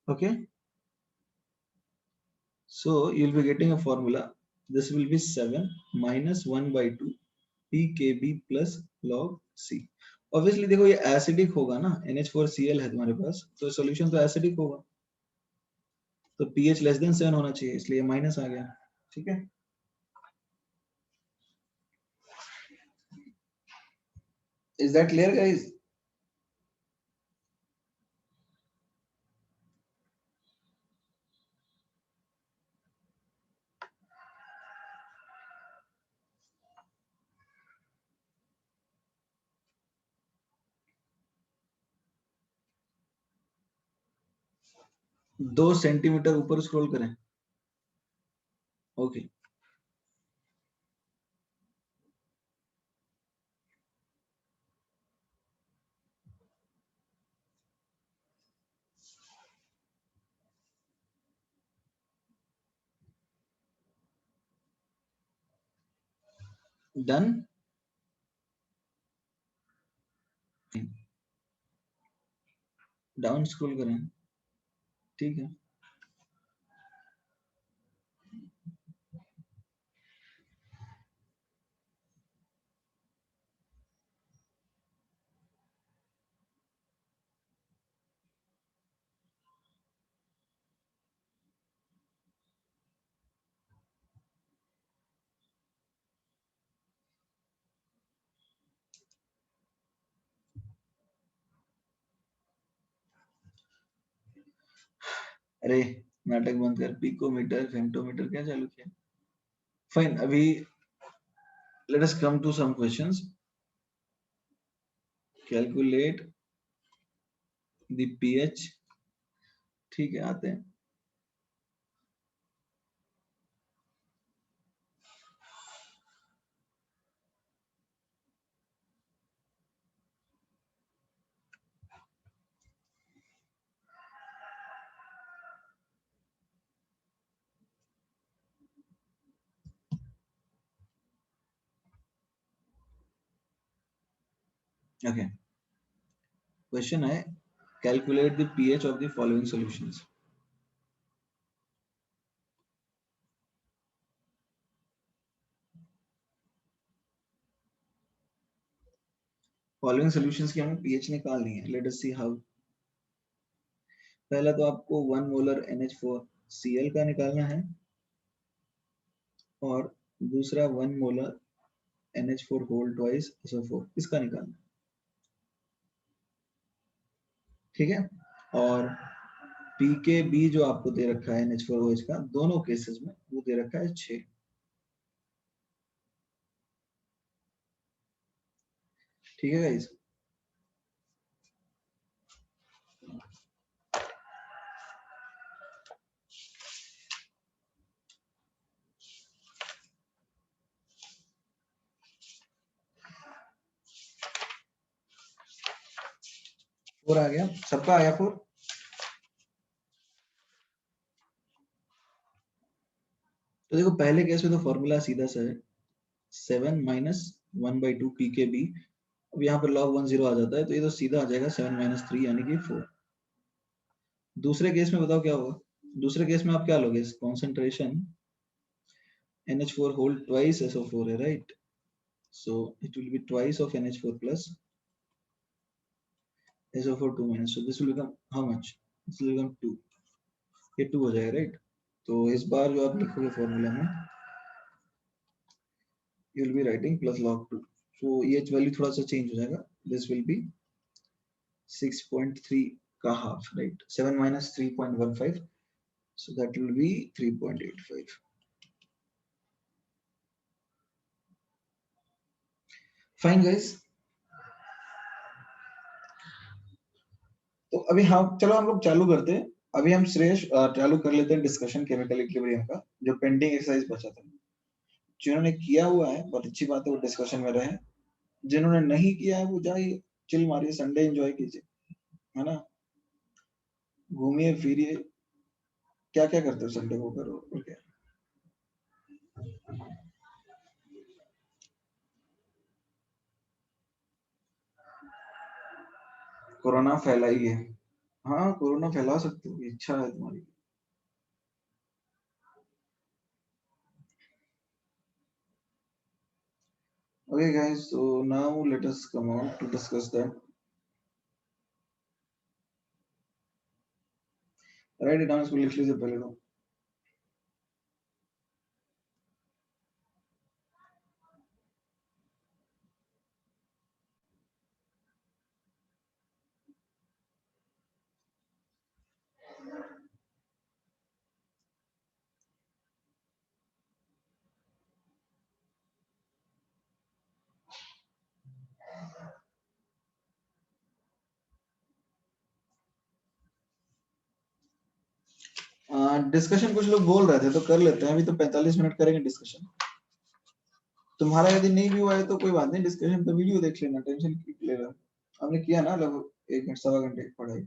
Okay, so you'll be getting a formula. This will be 7 minus 1/2 pKb plus log C. Obviously देखो ये एसिडिक होगा ना, NH4Cl है तुम्हारे पास, तो सॉल्यूशन तो एसिडिक होगा, तो pH लेस देन 7 होना चाहिए, इसलिए माइनस आ गया, ठीक है? Is that clear guys? दो सेंटीमीटर ऊपर स्क्रॉल करें, ओके। डन, डाउन स्क्रॉल करें, ठीक है? अरे नाटक बंद कर, पिकोमीटर फेमटोमीटर क्या चालू किया? फाइन, अभी let us come to some questions. Calculate the pH, ठीक है, आते हैं। ओके, क्वेश्चन है calculate the pH of the following solutions. Following solutions की हमें पीएच निकालनी है, लेट अस सी हाउ। पहला तो आपको 1 मोलर NH4Cl का निकालना है, और दूसरा 1 molar NH4 whole twice SO4 इसका निकालना, ठीक है। और pKb जो आपको दे रखा है NH4OH का, दोनों केसेस में वो दे रखा है 6, ठीक है गाइस। फोर आ गया, सबका आया 4। तो देखो पहले केस में तो फॉर्मूला सीधा सा है, 7 माइनस 1/2 pKb। अब यहाँ पर log 1 0 आ जाता है, तो ये तो सीधा आ जाएगा 7 माइनस 3 यानी कि 4। दूसरे केस में बताओ क्या होगा? दूसरे केस में आप क्या लोगे? Concentration NH4 whole twice SO4 है, right? So it will be twice of NH4 plus SO4 2 minus, so this will become how much? This will become 2, ये 2 हो जाएगा, राइट? तो इस बार जो आप लिखोगे फॉर्मूला में, you will be writing plus log 2, so ये वैल्यू थोड़ा सा चेंज हो जाएगा, this will be 6.3 का half, right? 7 minus 3.15, so that will be 3.85. Fine guys, तो अभी हम चलो हम लोग चालू करते हैं। अभी हम श्रेयस चालू कर लेते हैं डिस्कशन केमिकल इक्विलिब्रियम का, जो पेंडिंग एक्सरसाइज बचा था। जिन्होंने किया हुआ है बहुत अच्छी बात है, वो डिस्कशन में रहे। जिन्होंने नहीं किया है वो जाइए चिल मारिए, संडे एंजॉय कीजिए, है ना, घूमिए फिरिए, क्या क्या करते हो संडे को, करो और क्या। कोरोना फैलाइए, हाँ कोरोना फैला सकते हो, इच्छा है तुम्हारी। Okay guys, so now let us come on to discuss that. Write it down, इसको लिख लीजिए पहले तो। डिस्कशन कुछ लोग बोल रहे थे तो कर लेते हैं, अभी तो 45 मिनट करेंगे डिस्कशन। तुम्हारा यदि नहीं भी हुआ है तो कोई बात नहीं, डिस्कशन तो वीडियो देख लेना, टेंशन क्यों ले रहा है? हमने किया ना लगभग 1 घंटे 1.25 घंटे की पढ़ाई।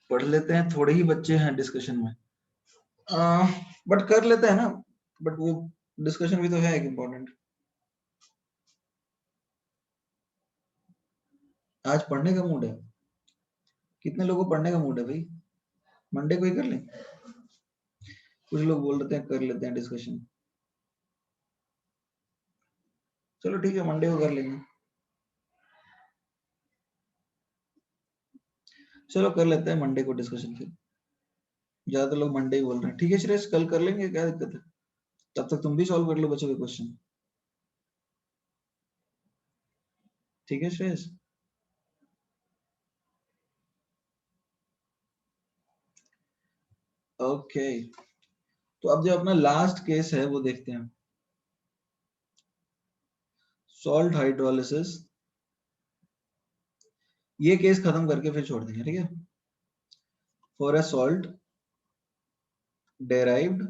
पढ़ लेते हैं, थोड़े ही बच्चे हैं डिस्कशन में, बट कर लेते हैं ना, बट वो डिस्कशन भी तो है एक इम्पोर्टेंट। आज पढ़ने का मूड है? कितने लोगों को पढ़ने का मूड है भाई? मंडे को ही कर लें? कुछ लोग बोल रहे हैं कर लेते हैं डिस्कशन, चलो ठीक है मंडे को कर लेंगे। चलो कर लेते हैं मंडे को डिस्कशन फिर, ज्यादातर लोग मंडे ही बोल रहे हैं। ठीक है श्रेयस, कल कर लेंगे, क्या दिक्कत है? तब तक तुम भी सॉल्व कर लो बच्चों के क्वेश्चन, ठीक है श्रेयस? ओके, तो अब जो अपना लास्ट केस है वो देखते हैं, सॉल्ट हाइड्रोलिसिस। ये केस खत्म करके फिर छोड़ देंगे, ठीक है। For a salt derived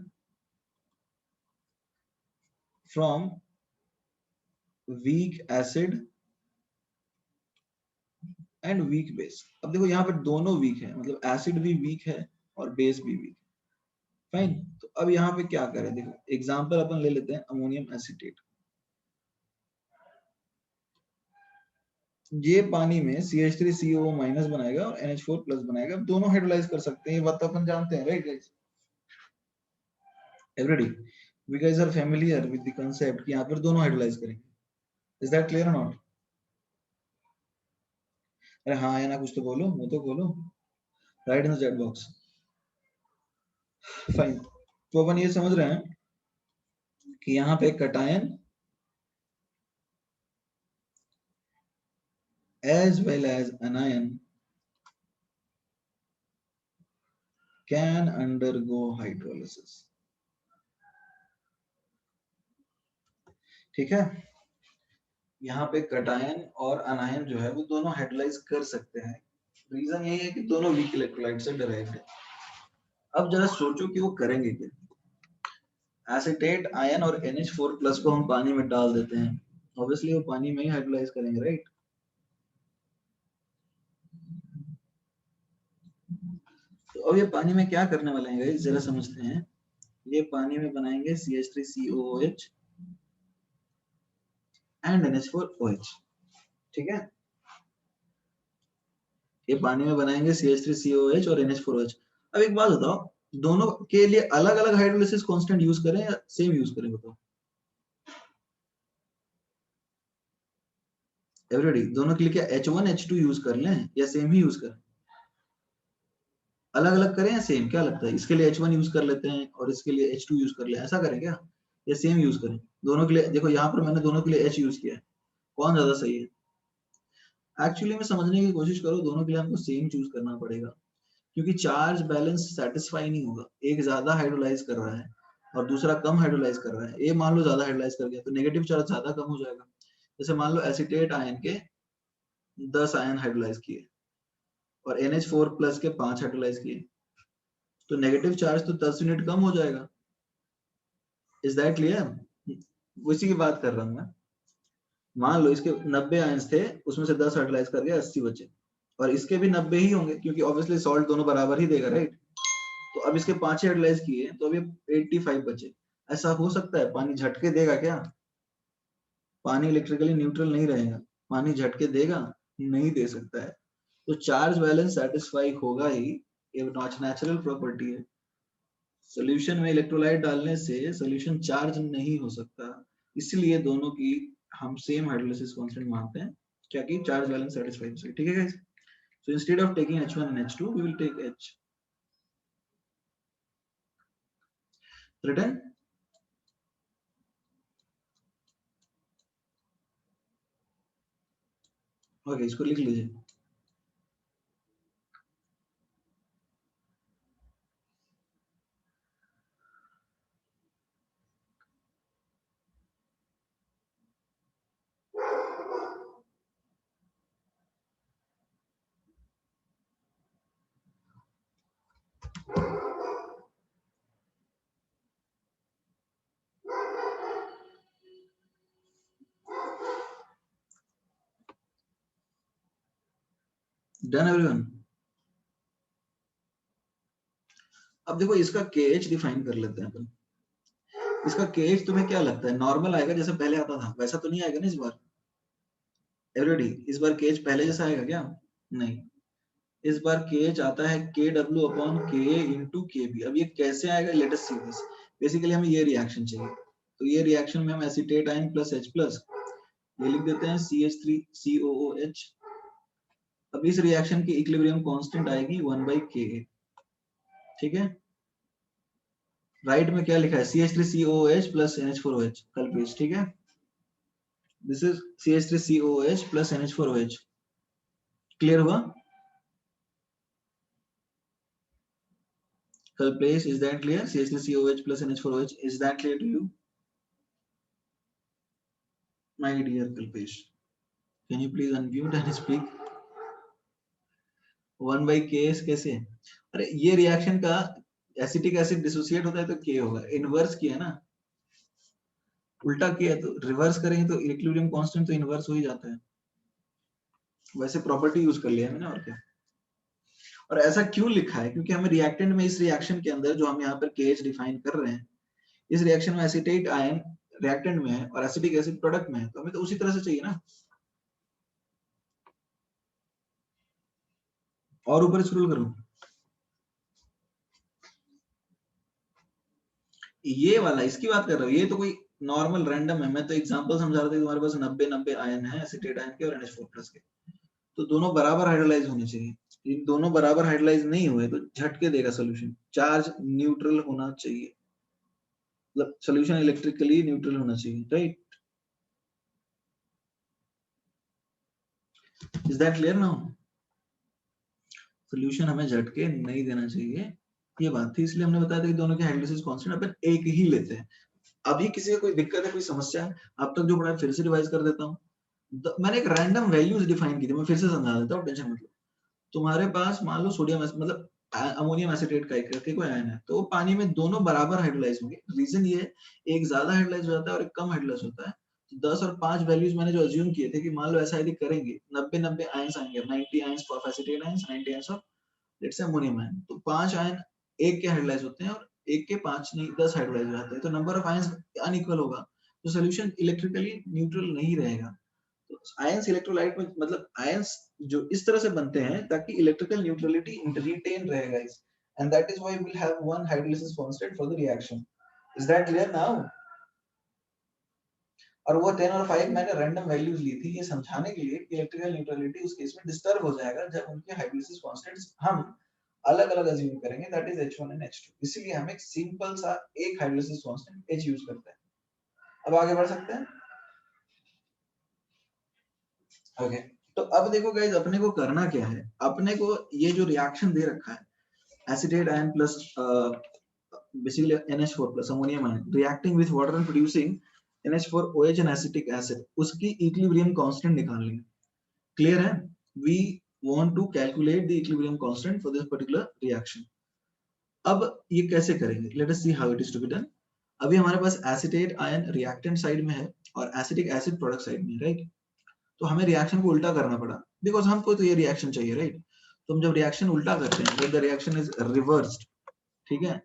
from weak acid and weak base. अब देखो यहाँ पे दोनों वीक है, मतलब एसिड भी वीक है और बेस भी वीक। फाइन, तो अब यहाँ पे क्या करें, देखो एग्जांपल अपन ले लेते हैं अमोनियम एसिटेट। ये पानी में CH3CO माइनस बनाएगा और NH4 प्लस बनाएगा, दोनों हाइड्रोलाइज कर सकते हैं, ये बात तो अपन जानते हैं, right guys? Everybody we guys are familiar with the concept कि यहाँ पर दोनों हाइड्रोलाइज करेंगे। इज दैट क्लियर और नॉट? अरे हाँ या ना कुछ तो बोलो, मुंह तो खोलो, right in the chat box. Fine, तो अपन ये समझ रहे हैं कि यहाँ पे cation as well as anion can undergo hydrolysis। ठीक है, यहाँ पे कटायन और अनायन जो है वो दोनों हाइड्रोलाइज कर सकते हैं। रीजन यही है कि दोनों वीक इलेक्ट्रोलाइट से डिराइव्ड है। अब जरा सोचो कि वो करेंगे क्या। एसीटेट आयन और NH4+ को हम पानी में डाल देते हैं, ऑब्वियसली वो पानी में ही हाइड्रोलाइज करेंगे, राइट। तो अब ये पानी में क्या करने वाले हैं गाइस, जरा समझते हैं। ये पानी में बनाएंगे CH3COOH एंड NH4OH। ठीक है, ये पानी में बनाएंगे CH3COH और NH4OH। अब एक बात बताओ, दोनों के लिए अलग अलग हाइड्रोलिसिस कांस्टेंट यूज करें या सेम यूज करें, बताओ एवरीबॉडी। दोनों के लिए क्या H1 H2 यूज कर लें या सेम ही यूज करें? अलग अलग करें या सेम, क्या लगता है? इसके लिए H1 यूज कर लेते हैं और इसके लिए H2 यूज कर लें, ऐसा करें क्या, या सेम यूज करें? दोनों के लिए देखो, यहाँ पर मैंने दोनों के लिए H यूज किया है, कौन ज्यादा सही है? एक्चुअली में समझने की कोशिश करो, दोनों के लिए हमको सेम चूज करना पड़ेगा, क्योंकि चार्ज बैलेंस सेटिस्फाई नहीं होगा। एक ज्यादा हाइड्रोलाइज कर रहा है और दूसरा कम हाइड्रोलाइज कर रहा है। ये मान लो ज्यादा हाइड्रोलाइज कर गया तो नेगेटिव चार्ज ज्यादा कम हो जाएगा। जैसे मान लो एसीटेट आयन के 10 आयन हाइड्रोलाइज किए और NH4+ के 5 हाइड्रोलाइज किए, तो नेगेटिव चार्ज तो 10 यूनिट कम हो जाएगा। Is that clear? उसी की बात कर रहा हूं मैं। मान लो इसके 90 आयंस थे, उसमें से 10 हाइड्रोलाइज कर गया, 80 बचे, और इसके भी 90 ही होंगे क्योंकि ऑब्वियसली सॉल्ट दोनों बराबर ही देगा, राइट। तो अब इसके 5 हाइड्रोलाइज किए तो अभी 85 बचे। ऐसा हो सकता है पानी झटके देगा क्या? पानी इलेक्ट्रिकली न्यूट्रल नहीं रहेगा, पानी झटके देगा? नहीं दे सकता है। तो चार्ज बैलेंस सेटिस्फाई होगा ही, ये नेचुरल प्रॉपर्टी है। सॉल्यूशन में इलेक्ट्रोलाइट डालने से सॉल्यूशन चार्ज नहीं हो सकता, इसलिए दोनों की हम सेम हाइड्रोलिसिस कांस्टेंट मानते हैं, क्या कि चार्ज बैलेंस सेटिस्फाई हो सके। ठीक है guys, so instead of taking H1 and H2 we will take H written। Okay, इसको लिख लीजिए। Done everyone. अब देखो इसका KH डिफाइन कर लेते हैं अपन। इसका KH तुम्हें क्या लगता है, नॉर्मल आएगा जैसे पहले आता था वैसा तो नहीं आएगा ना इस बार? एवरीबॉडी, इस बार KH पहले जैसा आएगा क्या? नहीं, इस बार KH आता है KW/Ka into Kb। अब ये कैसे आएगा, late us see this. Basically हमें ये रिएक्शन चाहिए, तो ये रिएक्शन में हम एसीटेट आयन प्लस H+, ये लिख देते हैं CH3COOH। अब इस रिएक्शन की इक्विलिब्रियम कांस्टेंट आएगी 1/Ka। ठीक है, राइट में क्या लिखा है, CH3COOH प्लस NH4OH, कल पेज। ठीक है, this is CH3COOH plus NH4OH। Clear हुआ? Kalpesh, is that clear? CH3COOH plus NH4OH, is that clear to you my dear Kalpesh? Can you please unmute and speak? 1/K कैसे? अरे ये reaction का acetic acid dissociate होता है तो K होगा, inverse किया ना, उल्टा किया तो रिवर्स करेंगे तो इक्विलिब्रियम कांस्टेंट तो इनवर्स हो ही जाता है। वैसे प्रॉपर्टी यूज कर लिया मैंने, और क्या। और ऐसा क्यों लिखा है, क्योंकि हमें रिएक्टेंट में, इस रिएक्शन के अंदर जो हम यहाँ पर KH डिफाइन कर रहे हैं, इस रिएक्शन में एसीटेट आयन रिएक्टेंट में है और एसिटिक एसिड प्रोडक्ट में है, तो हमें तो उसी तरह से चाहिए ना। और ऊपर स्क्रॉल करूं, ये वाला इसकी बात कर रहा हूँ, ये तो कोई नॉर्मल रैंडम है। मैं तो एग्जांपल समझा रहा था, तुम्हारे पास 90 आयन है एसीटेट आयन के और NH4+ के, तो दोनों बराबर हाइड्रोलाइज होने चाहिए। दोनों बराबर हाइड्रोलाइज नहीं हुए तो झटके देगा सोल्यूशन, चार्ज न्यूट्रल होना चाहिए। मतलब सोल्यूशन इलेक्ट्रिकली न्यूट्रल होना चाहिए, right? Is that clear now? Solution हमें झटके नहीं देना चाहिए, ये बात थी, इसलिए हमने बताया था कि दोनों के हाइड्रोलिसिस कांस्टेंट अपन एक ही लेते हैं। अभी किसी को कोई दिक्कत है, कोई समस्या है, अब तक जो पढ़ा है फिर से रिवाइज कर देता हूँ। मैंने एक रैंडम वैल्यूज डिफाइन की थी, मैं फिर से समझा देता हूँ, टेंशन मत लो। तुम्हारे पास मान लो सोडियम मतलब अमोनियम एसिटेट का एक करके कोई आयन है, तो पानी में दोनों बराबर हाइड्रोलाइज होंगे। रीजन ये है, एक ज्यादा हाइड्रोलाइज हो जाता है और एक कम हाइड्रोलाइज होता है। 10 और 5 वैल्यूज मैंने जो अज्यूम किए थे कि मान लो ऐसा यदि करेंगे 90 आयंस आएंगे, 90 ions of acetate ions, 90 ions of let's say ammonium ion, तो 5 आयन एक के हाइड्रोलाइज होते हैं और एक के 5 नहीं 10 हाइड्रोलाइज हो जाते हैं, तो नंबर ऑफ आयंस अनइक्वल होगा, तो सॉल्यूशन इलेक्ट्रिकली न्यूट्रल नहीं रहेगा। तो आयंस इलेक्ट्रोलाइट में मतलब आयंस जो इस तरह से बनते हैं ताकि इलेक्ट्रिकल न्यूट्रलिटी रिटेन रहे guys, and that is why we will have one hydrolysis constant for the reaction. Is that clear now? और वो 10 और 5 मैंने रैंडम वैल्यूज ली थी ये समझाने के लिए कि इलेक्ट्रिकल न्यूट्रलिटी उस केस में डिस्टर्ब हो जाएगा जब उनके हाइड्रोलिसिस कांस्टेंट्स हम अलग-अलग अज्यूम करेंगे, that is H1 and H2। इसीलिए हम एक सिंपल सा एक हाइड्रोलिसिस कांस्टेंट H यूज करते हैं। अब आगे बढ़ सकते हैं? ओके, तो अब देखो गाइस, अपने को करना क्या है, अपने को ये जो रिएक्शन दे रखा है acetate ion plus basically NH4 plus ammonium ion reacting with water and producing NH4OH and acetic acid, उसकी इक्विलिब्रियम कांस्टेंट निकालनी है। क्लियर है? We want to calculate the equilibrium constant for this particular reaction. अब ये कैसे करेंगे, let us see how it is to be done. अभी हमारे पास एसिटेट आयन रिएक्टेंट साइड में है और एसिटिक एसिड प्रोडक्ट साइड में, राइट? तो हमें रिएक्शन को उल्टा करना पड़ा, बिकॉज हमको तो ये रिएक्शन चाहिए, राइट? तो हम जब रिएक्शन उल्टा करते हैं, when the reaction is reversed, ठीक है,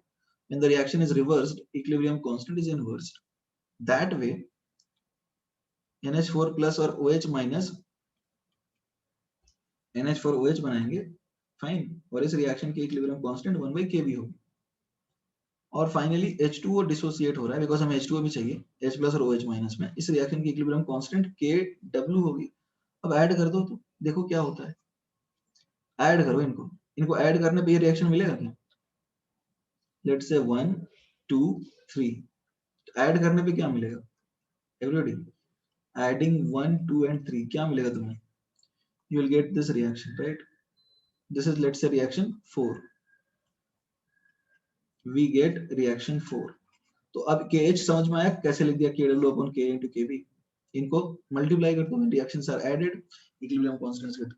when the reaction is reversed, equilibrium constant is inversed. That way NH4 plus और OH minus NH4OH बनाएंगे, फाइन, और इस रिएक्शन की इक्विलिब्रियम कांस्टेंट 1/kB होगी। और फाइनली H2O डिसोसिएट हो रहा है बिकॉज हमें H2O भी चाहिए, H प्लस और OH माइनस में, इस रिएक्शन की इक्विलिब्रियम कांस्टेंट Kw होगी। अब ऐड कर दो तो देखो क्या होता है, ऐड करो इनको, इनको ऐड करने पे ये रिएक्शन मिलेगा क्या? लेट्स से 1 2 3, ऐड करने पे क्या मिलेगा एवरीबॉडी? एडिंग 1 2 एंड 3 क्या मिलेगा तुम्हें? You will get this reaction, right? This is let's say reaction 4, we get reaction 4। तो अब KH समझ में आया कैसे लिख दिया, KW upon K into KB। इनको मल्टीप्लाई कर दो, reactions are added, equilibrium constants get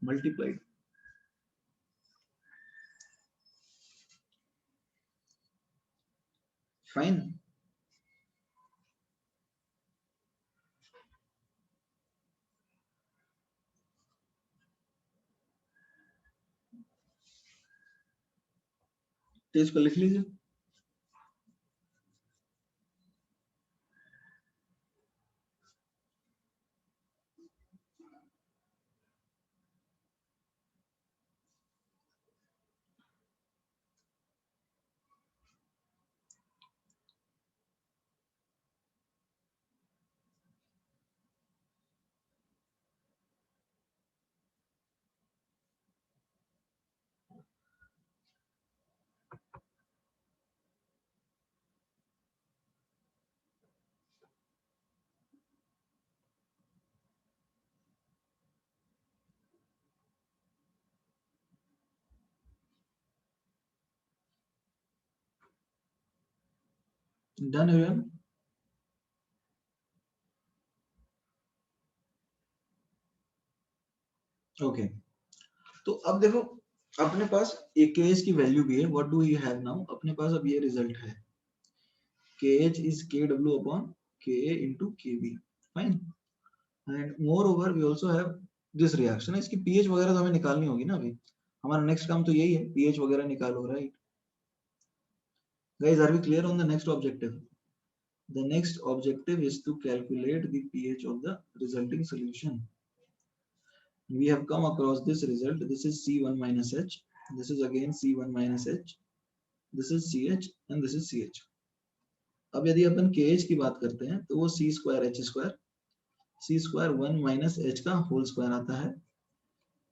multiplied. Fine, तो इसको लिख लीजिए। Done everyone? ओके, तो अब देखो अपने पास एक KH की वैल्यू भी है, what do we have now, अपने पास अब ये रिजल्ट है, KH is KW upon Ka into KB, fine, and moreover we also have this reaction। इसकी pH वगैरह तो हमें निकालनी होगी ना, अभी हमारा नेक्स्ट काम तो यही है, pH वगैरह निकालो, right? Guys, are we clear on the next objective? The next objective is to calculate the pH of the resulting solution. We have come across this result, this is C1 minus H, this is again C1 minus H, this is CH and this is CH। अब यदि अपन KH की बात करते हैं तो वो C square H square, C square 1 minus H का whole square आता है,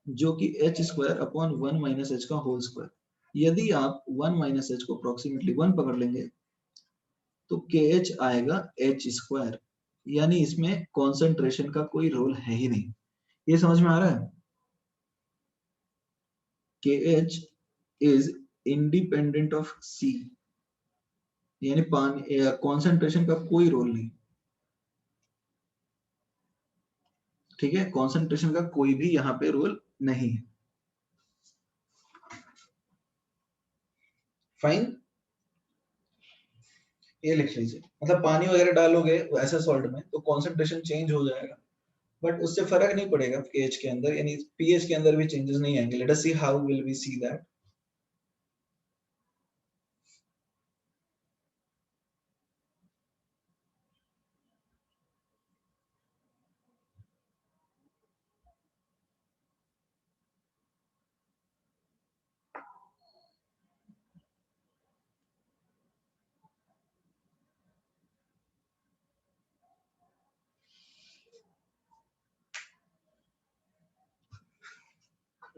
जो कि H square upon 1 minus H का होल स्क्वायर। यदि आप 1 minus H को अप्रोक्सीमेटली 1 पकड़ लेंगे तो KH आएगा H स्क्वायर, यानी इसमें कॉन्सेंट्रेशन का कोई रोल है ही नहीं। ये समझ में आ रहा है? KH is independent of C, यानी पानी कॉन्सेंट्रेशन का कोई रोल नहीं। ठीक है, कॉन्सेंट्रेशन का कोई भी यहाँ पे रोल नहीं है। फाइन, ये लिख लीजिए। मतलब पानी वगैरह डालोगे ऐसे सॉल्ट में तो कॉन्सेंट्रेशन चेंज हो जाएगा, बट उससे फर्क नहीं पड़ेगा pH के अंदर, यानी pH के अंदर भी चेंजेस नहीं आएंगे। Let us see how will we see that.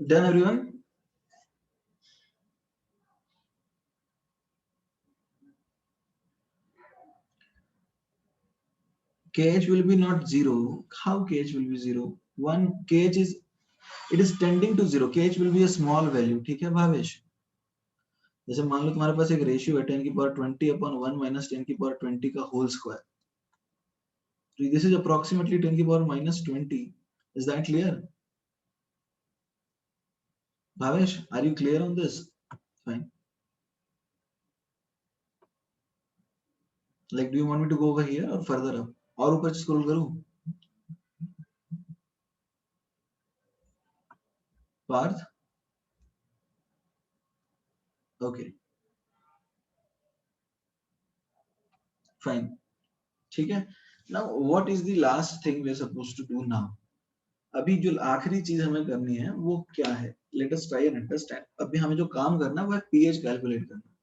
Done everyone? KH will be not zero. How KH will be zero? One KH is, it is tending to zero. KH will be a small value. ठीक है भावेश? जैसे मान लो तुम्हारे पास एक ratio है 10 की power 20 upon 1 minus 10 की power 20 का whole square. So this is approximately 10 की पावर minus 20. Is that clear? Bhavesh, are you clear on this? Fine. Like, do you want me to go over here or further up? और ऊपर scroll करूं? Partha? Okay. Fine. ठीक है। Now, what is the last thing we are supposed to do now? अभी जो आखिरी चीज हमें करनी है वो क्या है? Let us try and understand. अभी हमें जो काम करना है वो है pH कैलकुलेट करना।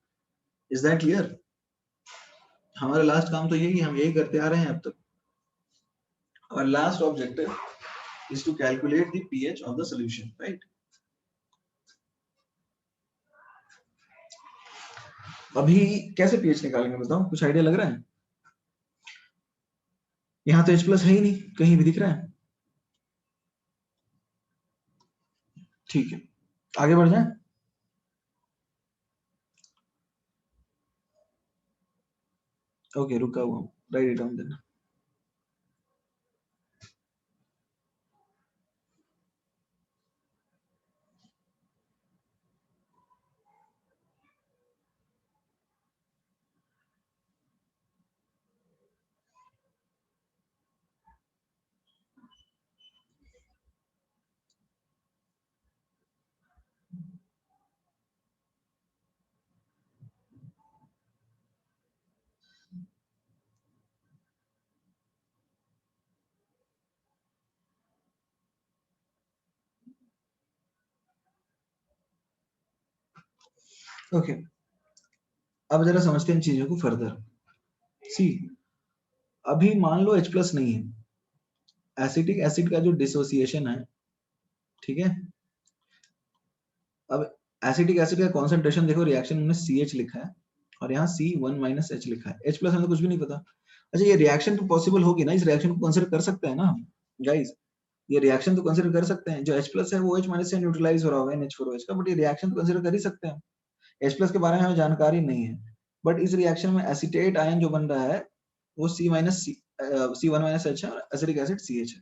Is that clear? हमारा लास्ट काम तो यही, हम यही करते आ रहे हैं अब तक। और last objective is to calculate the pH of the solution, right? अभी कैसे pH निकालेंगे बताओ, कुछ आइडिया लग रहा है? यहाँ तो H प्लस है ही नहीं, कहीं भी दिख रहा है? ठीक है, आगे बढ़ जाए। ओके, रुका हुआ हूँ, write it down then. Okay, अब जरा समझते हैं इन चीजों को फर्दर। सी, अभी मान लो H प्लस नहीं है, एसिटिक एसिड का जो डिसोसिएशन है, ठीक है? अब एसिटिक एसिड का कॉन्सेंट्रेशन देखो, रिएक्शन में CH लिखा है और यहाँ C1 माइनस H लिखा है। H प्लस में तो कुछ भी नहीं पता। अच्छा, ये रिएक्शन तो पॉसिबल होगी ना, इस रिएक्शन को कंसीडर कर सकते हैं ना हम गाइस? ये रिएक्शन तो कंसीडर कर सकते हैं। जो H प्लस है वो H माइनस से न्यूट्रलाइज हो रहा होगा NH4OH का, बट ये रिएक्शन तो कंसीडर कर ही सकते हैं। H प्लस के बारे में हमें जानकारी नहीं है, बट इस रिएक्शन में एसिटेट आयन जो बन रहा है वो C1 माइनस H है और एसिटिक एसिड CH है।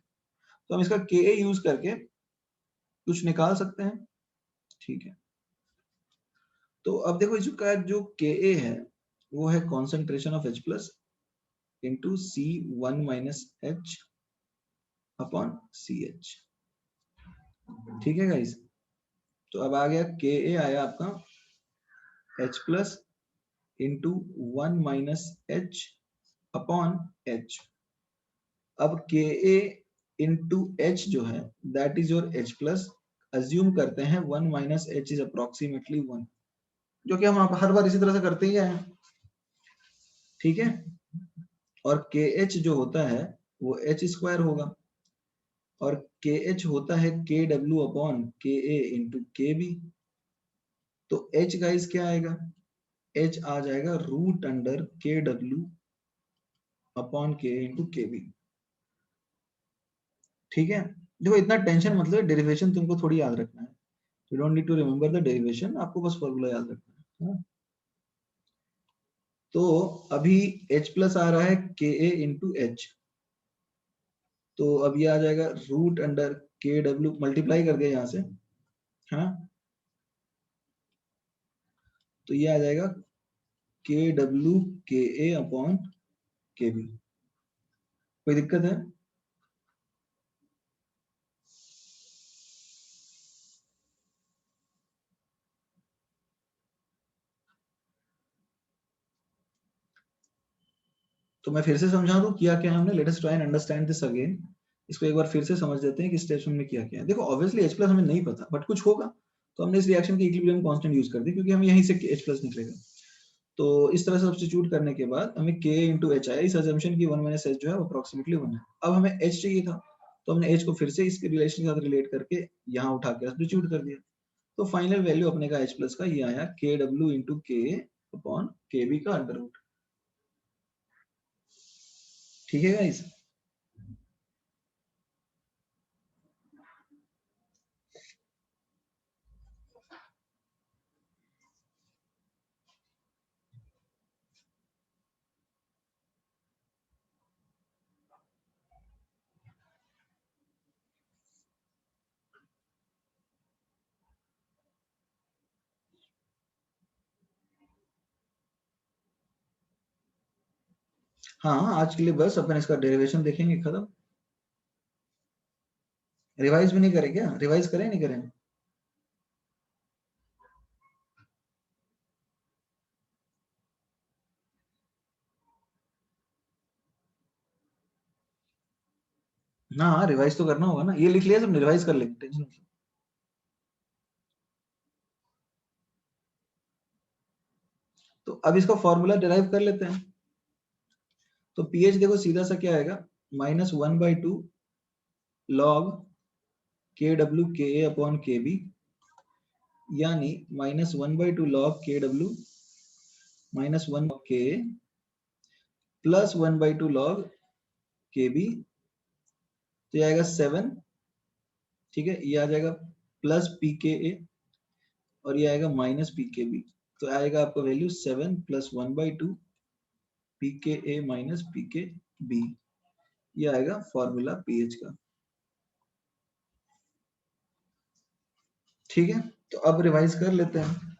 तो हम इसका Ka यूज करके कुछ निकाल सकते हैं, ठीक है? तो अब देखो इसका जो Ka है वो है concentration of H plus into C1 minus H upon CH, ठीक है गाइस? तो अब आ गया Ka आया आपका H plus into 1 minus H upon H। अब Ka इंटू H जो है that is your H plus, assume करते हैं 1 माइनस H इज अप्रोक्सीमेटली 1, जो कि हम हर बार इसी तरह से करते ही आए, ठीक है? और KH जो होता है वो H स्क्वायर होगा और KH होता है KW upon KA into KB। तो H गाइस क्या आएगा? H आ जाएगा root under KW upon K into KB। ठीक है, देखो इतना टेंशन मतलब डेरिवेशन तुमको थोड़ी याद रखना है, you don't need to remember the derivation, आपको बस फॉर्मूला याद रखना है। तो अभी H प्लस आ रहा है KA इंटू H, तो अब ये आ जाएगा रूट अंडर KW, मल्टीप्लाई कर दिया यहाँ से, हाँ, तो ये आ जाएगा KW KA अपॉन KB। कोई दिक्कत है? तो मैं फिर से समझा दूं किया क्या हमने, let us try and understand this again. इसको एक बार फिर से समझ लेते हैं कि स्टेप्स में किया क्या है। देखो ऑब्वियसली H प्लस हमें नहीं पता, बट कुछ होगा, तो हमने इस रिएक्शन की इक्विलिब्रियम कांस्टेंट यूज कर दी, क्योंकि हम यहीं से H प्लस निकलेगा। तो इस तरह से सब्स्टिट्यूट करने के बाद हमें K इंटू H आया, इस अजम्पशन की 1 माइनस H जो है वो अप्रोक्सीमेटली 1 है। अब हमें H चाहिए था, तो हमने H को फिर से इसके रिलेशन के साथ रिलेट करके यहाँ उठा के सब्स्टिट्यूट कर दिया। तो फाइनल वैल्यू अपने का H प्लस का ये आया KW into K upon KB का अंडर रूट। ठीक है गाइस? हाँ, आज के लिए बस अपन इसका डेरिवेशन देखेंगे, खत्म। रिवाइज भी नहीं करें क्या? रिवाइज करें नहीं करें? ना, रिवाइज तो करना होगा ना, ये लिख लिया सब, रिवाइज कर लेंगे, टेंशन नहीं। तो अब इसका फॉर्मूला डिराइव कर लेते हैं। तो पीएच देखो सीधा सा क्या आएगा, -1/2 log KW KA upon KB, यानी -1/2 log KW -1 KA plus 1/2 log KB, तो ये आएगा 7। ठीक है, ये आ जाएगा प्लस PKA और ये आएगा माइनस PKB, तो आएगा आपका value 7 plus 1/2 PKA minus PKB, ये आएगा फॉर्मूला पीएच का। ठीक है, तो अब रिवाइज कर लेते हैं।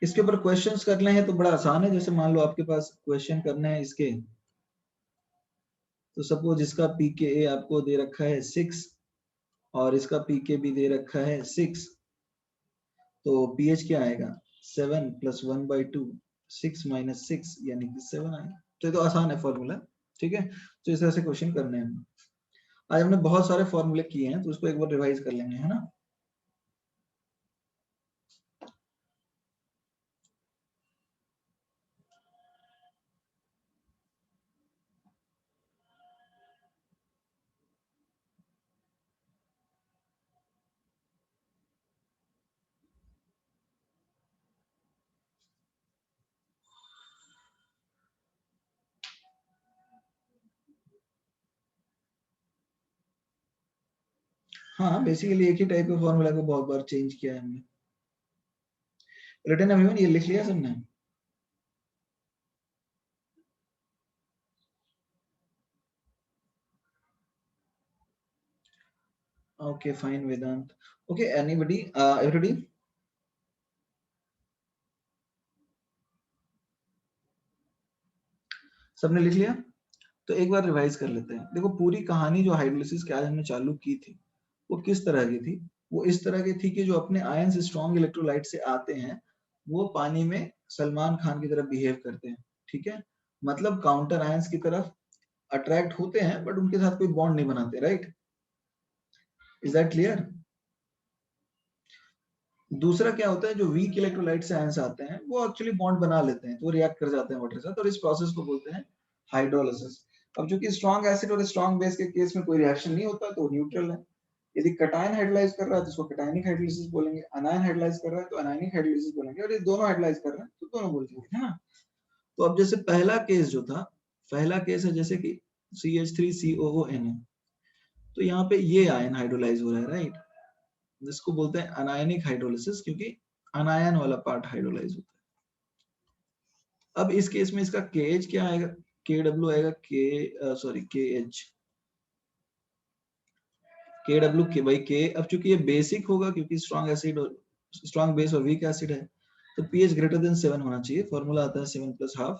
इसके ऊपर क्वेश्चंस करने हैं तो बड़ा आसान है, जैसे मान लो आपके पास क्वेश्चन करने हैं इसके, तो सपोज इसका PKA आपको दे रखा है 6 और इसका PKB दे रखा है 6, तो पीएच क्या आएगा 7 प्लस 1/2 6 माइनस 6 यानी कि 7 आएगा। तो ये तो आसान है फॉर्मूला। ठीक है, तो इस तरह से क्वेश्चन करने हैं। आज हमने बहुत सारे फॉर्मूले किए हैं, तो उसको एक बार रिवाइज कर लेंगे, है ना। हाँ, बेसिकली एक ही टाइप के फॉर्मूला को बहुत बार चेंज किया है हमने। रिटर्न अभिमान ये लिख लिया सबने? ओके फाइन वेदांत। ओके एनीबॉडी, एवरीबॉडी, सबने लिख लिया? तो एक बार रिवाइज कर लेते हैं। देखो पूरी कहानी जो हाइड्रोलिसिस के आज हमने चालू की थी वो किस तरह की थी, वो इस तरह की थी कि जो अपने आयंस स्ट्रॉन्ग इलेक्ट्रोलाइट से आते हैं वो पानी में सलमान खान की तरफ बिहेव करते हैं। ठीक है, मतलब काउंटर आयंस की तरफ अट्रैक्ट होते हैं बट उनके साथ कोई बॉन्ड नहीं बनाते, राइट? Is that clear? दूसरा क्या होता है, जो वीक इलेक्ट्रोलाइट से आयंस आते हैं वो एक्चुअली बॉन्ड बना लेते हैं, तो वो रिएक्ट कर जाते हैं वाटर के साथ, और इस प्रोसेस को बोलते हैं हाइड्रोलिसिस। अब जो कि स्ट्रॉन्ग एसिड और स्ट्रॉन्ग बेस के केस में कोई रिएक्शन नहीं होता तो न्यूट्रल है। यदि कटायन हाइड्रोलाइज कर रहा है तो उसको कटायनिक हाइड्रोलिसिस बोलेंगे, अनायन हाइड्रोलाइज कर रहा है तो अनायनिक हाइड्रोलिसिस बोलेंगे, और ये दोनों हाइड्रोलाइज कर रहे हैं तो दोनों बोलेंगे, है ना। तो अब जैसे पहला केस जो था, पहला केस है जैसे कि CH3COON है, तो यहाँ पे ये आयन हाइड्रोलाइज हो रहा है, राइट, जिसको बोलते हैं अनायनिक हाइड्रोलिसिस, क्योंकि अनायन वाला पार्ट हाइड्रोलाइज होता है। अब इस केस में इसका KH क्या आएगा, KW आएगा, KH, KW के भाई K, अब चूंकि ये बेसिक होगा क्योंकि स्ट्रॉन्ग एसिड और स्ट्रॉन्ग बेस और वीक एसिड है, तो pH ग्रेटर देन 7 होना चाहिए। फॉर्मूला आता है 7 + ½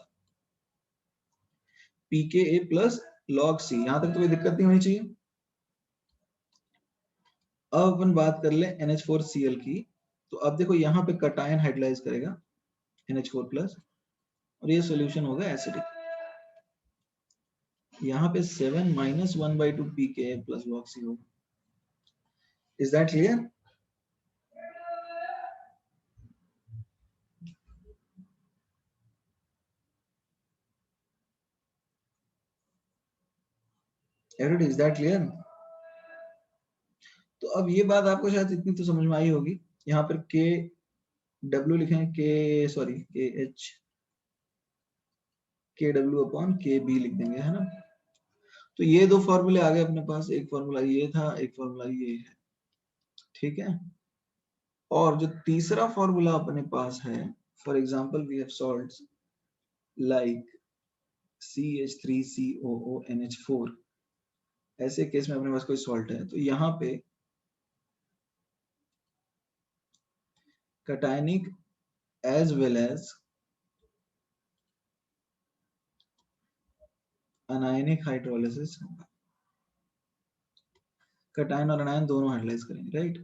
pKa + log C। यहां तक तो कोई दिक्कत नहीं होनी चाहिए। अब अपन बात कर ले NH4Cl की, तो अब देखो यहाँ पे कटायन हाइड्रोलाइज करेगा NH4+, और ये सॉल्यूशन होगा एसिडिक। यहाँ पे 7 - 1/2 pKa + log C होगा। Is that clear? Everybody, is that clear? तो अब ये बात आपको शायद इतनी तो समझ में आई होगी। यहाँ पर KW लिखें, KW/KB लिख देंगे, है ना। तो ये दो फॉर्मूले आ गए अपने पास, एक फॉर्मूला ये था, एक फॉर्मूला ये है, ठीक है। और जो तीसरा फॉर्मूला अपने पास है, for example we have salts like CH3COONH4, ऐसे केस में अपने पास कोई सॉल्ट है तो यहाँ पे cationic as well as anionic hydrolysis होगा। कटायन और अनायन दोनों हाइड्रोलाइज करेंगे, राइट।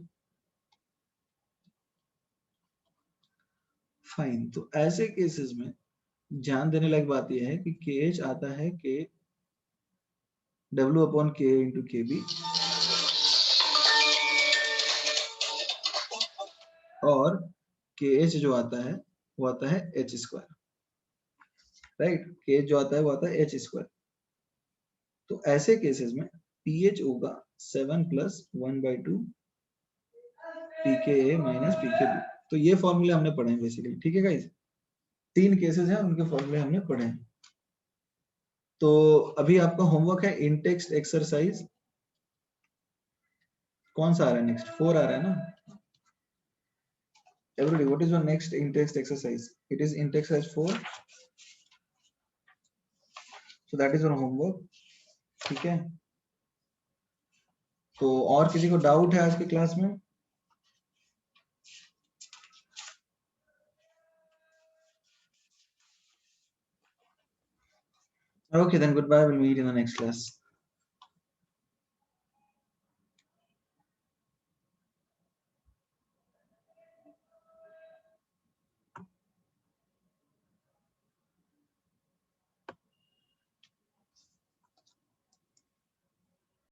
फाइन, तो ऐसे केसेस में ध्यान देने लायक बात यह है कि KH आता है KW/Ka × Kb, और KH जो आता है वो आता है H², राइट। KH जो आता है वो आता है H²। तो ऐसे केसेस में pH होगा 7 + 1/2 pKa - pKb। तो ये फॉर्मूले हमने पढ़े हैं बेसिकली, ठीक है गाइस। 3 केसेस हैं, उनके फॉर्मूले हमने पढ़े हैं। तो अभी आपका होमवर्क है इन टेक्स्ट एक्सरसाइज, कौन सा आ रहा है नेक्स्ट? 4 आ रहा है ना। Everybody, what is your next in text exercise? It is in text exercise 4, so that is your homework, ठीक है। तो और किसी को डाउट है आज की क्लास में? Okay, then goodbye, we'll meet in the next class.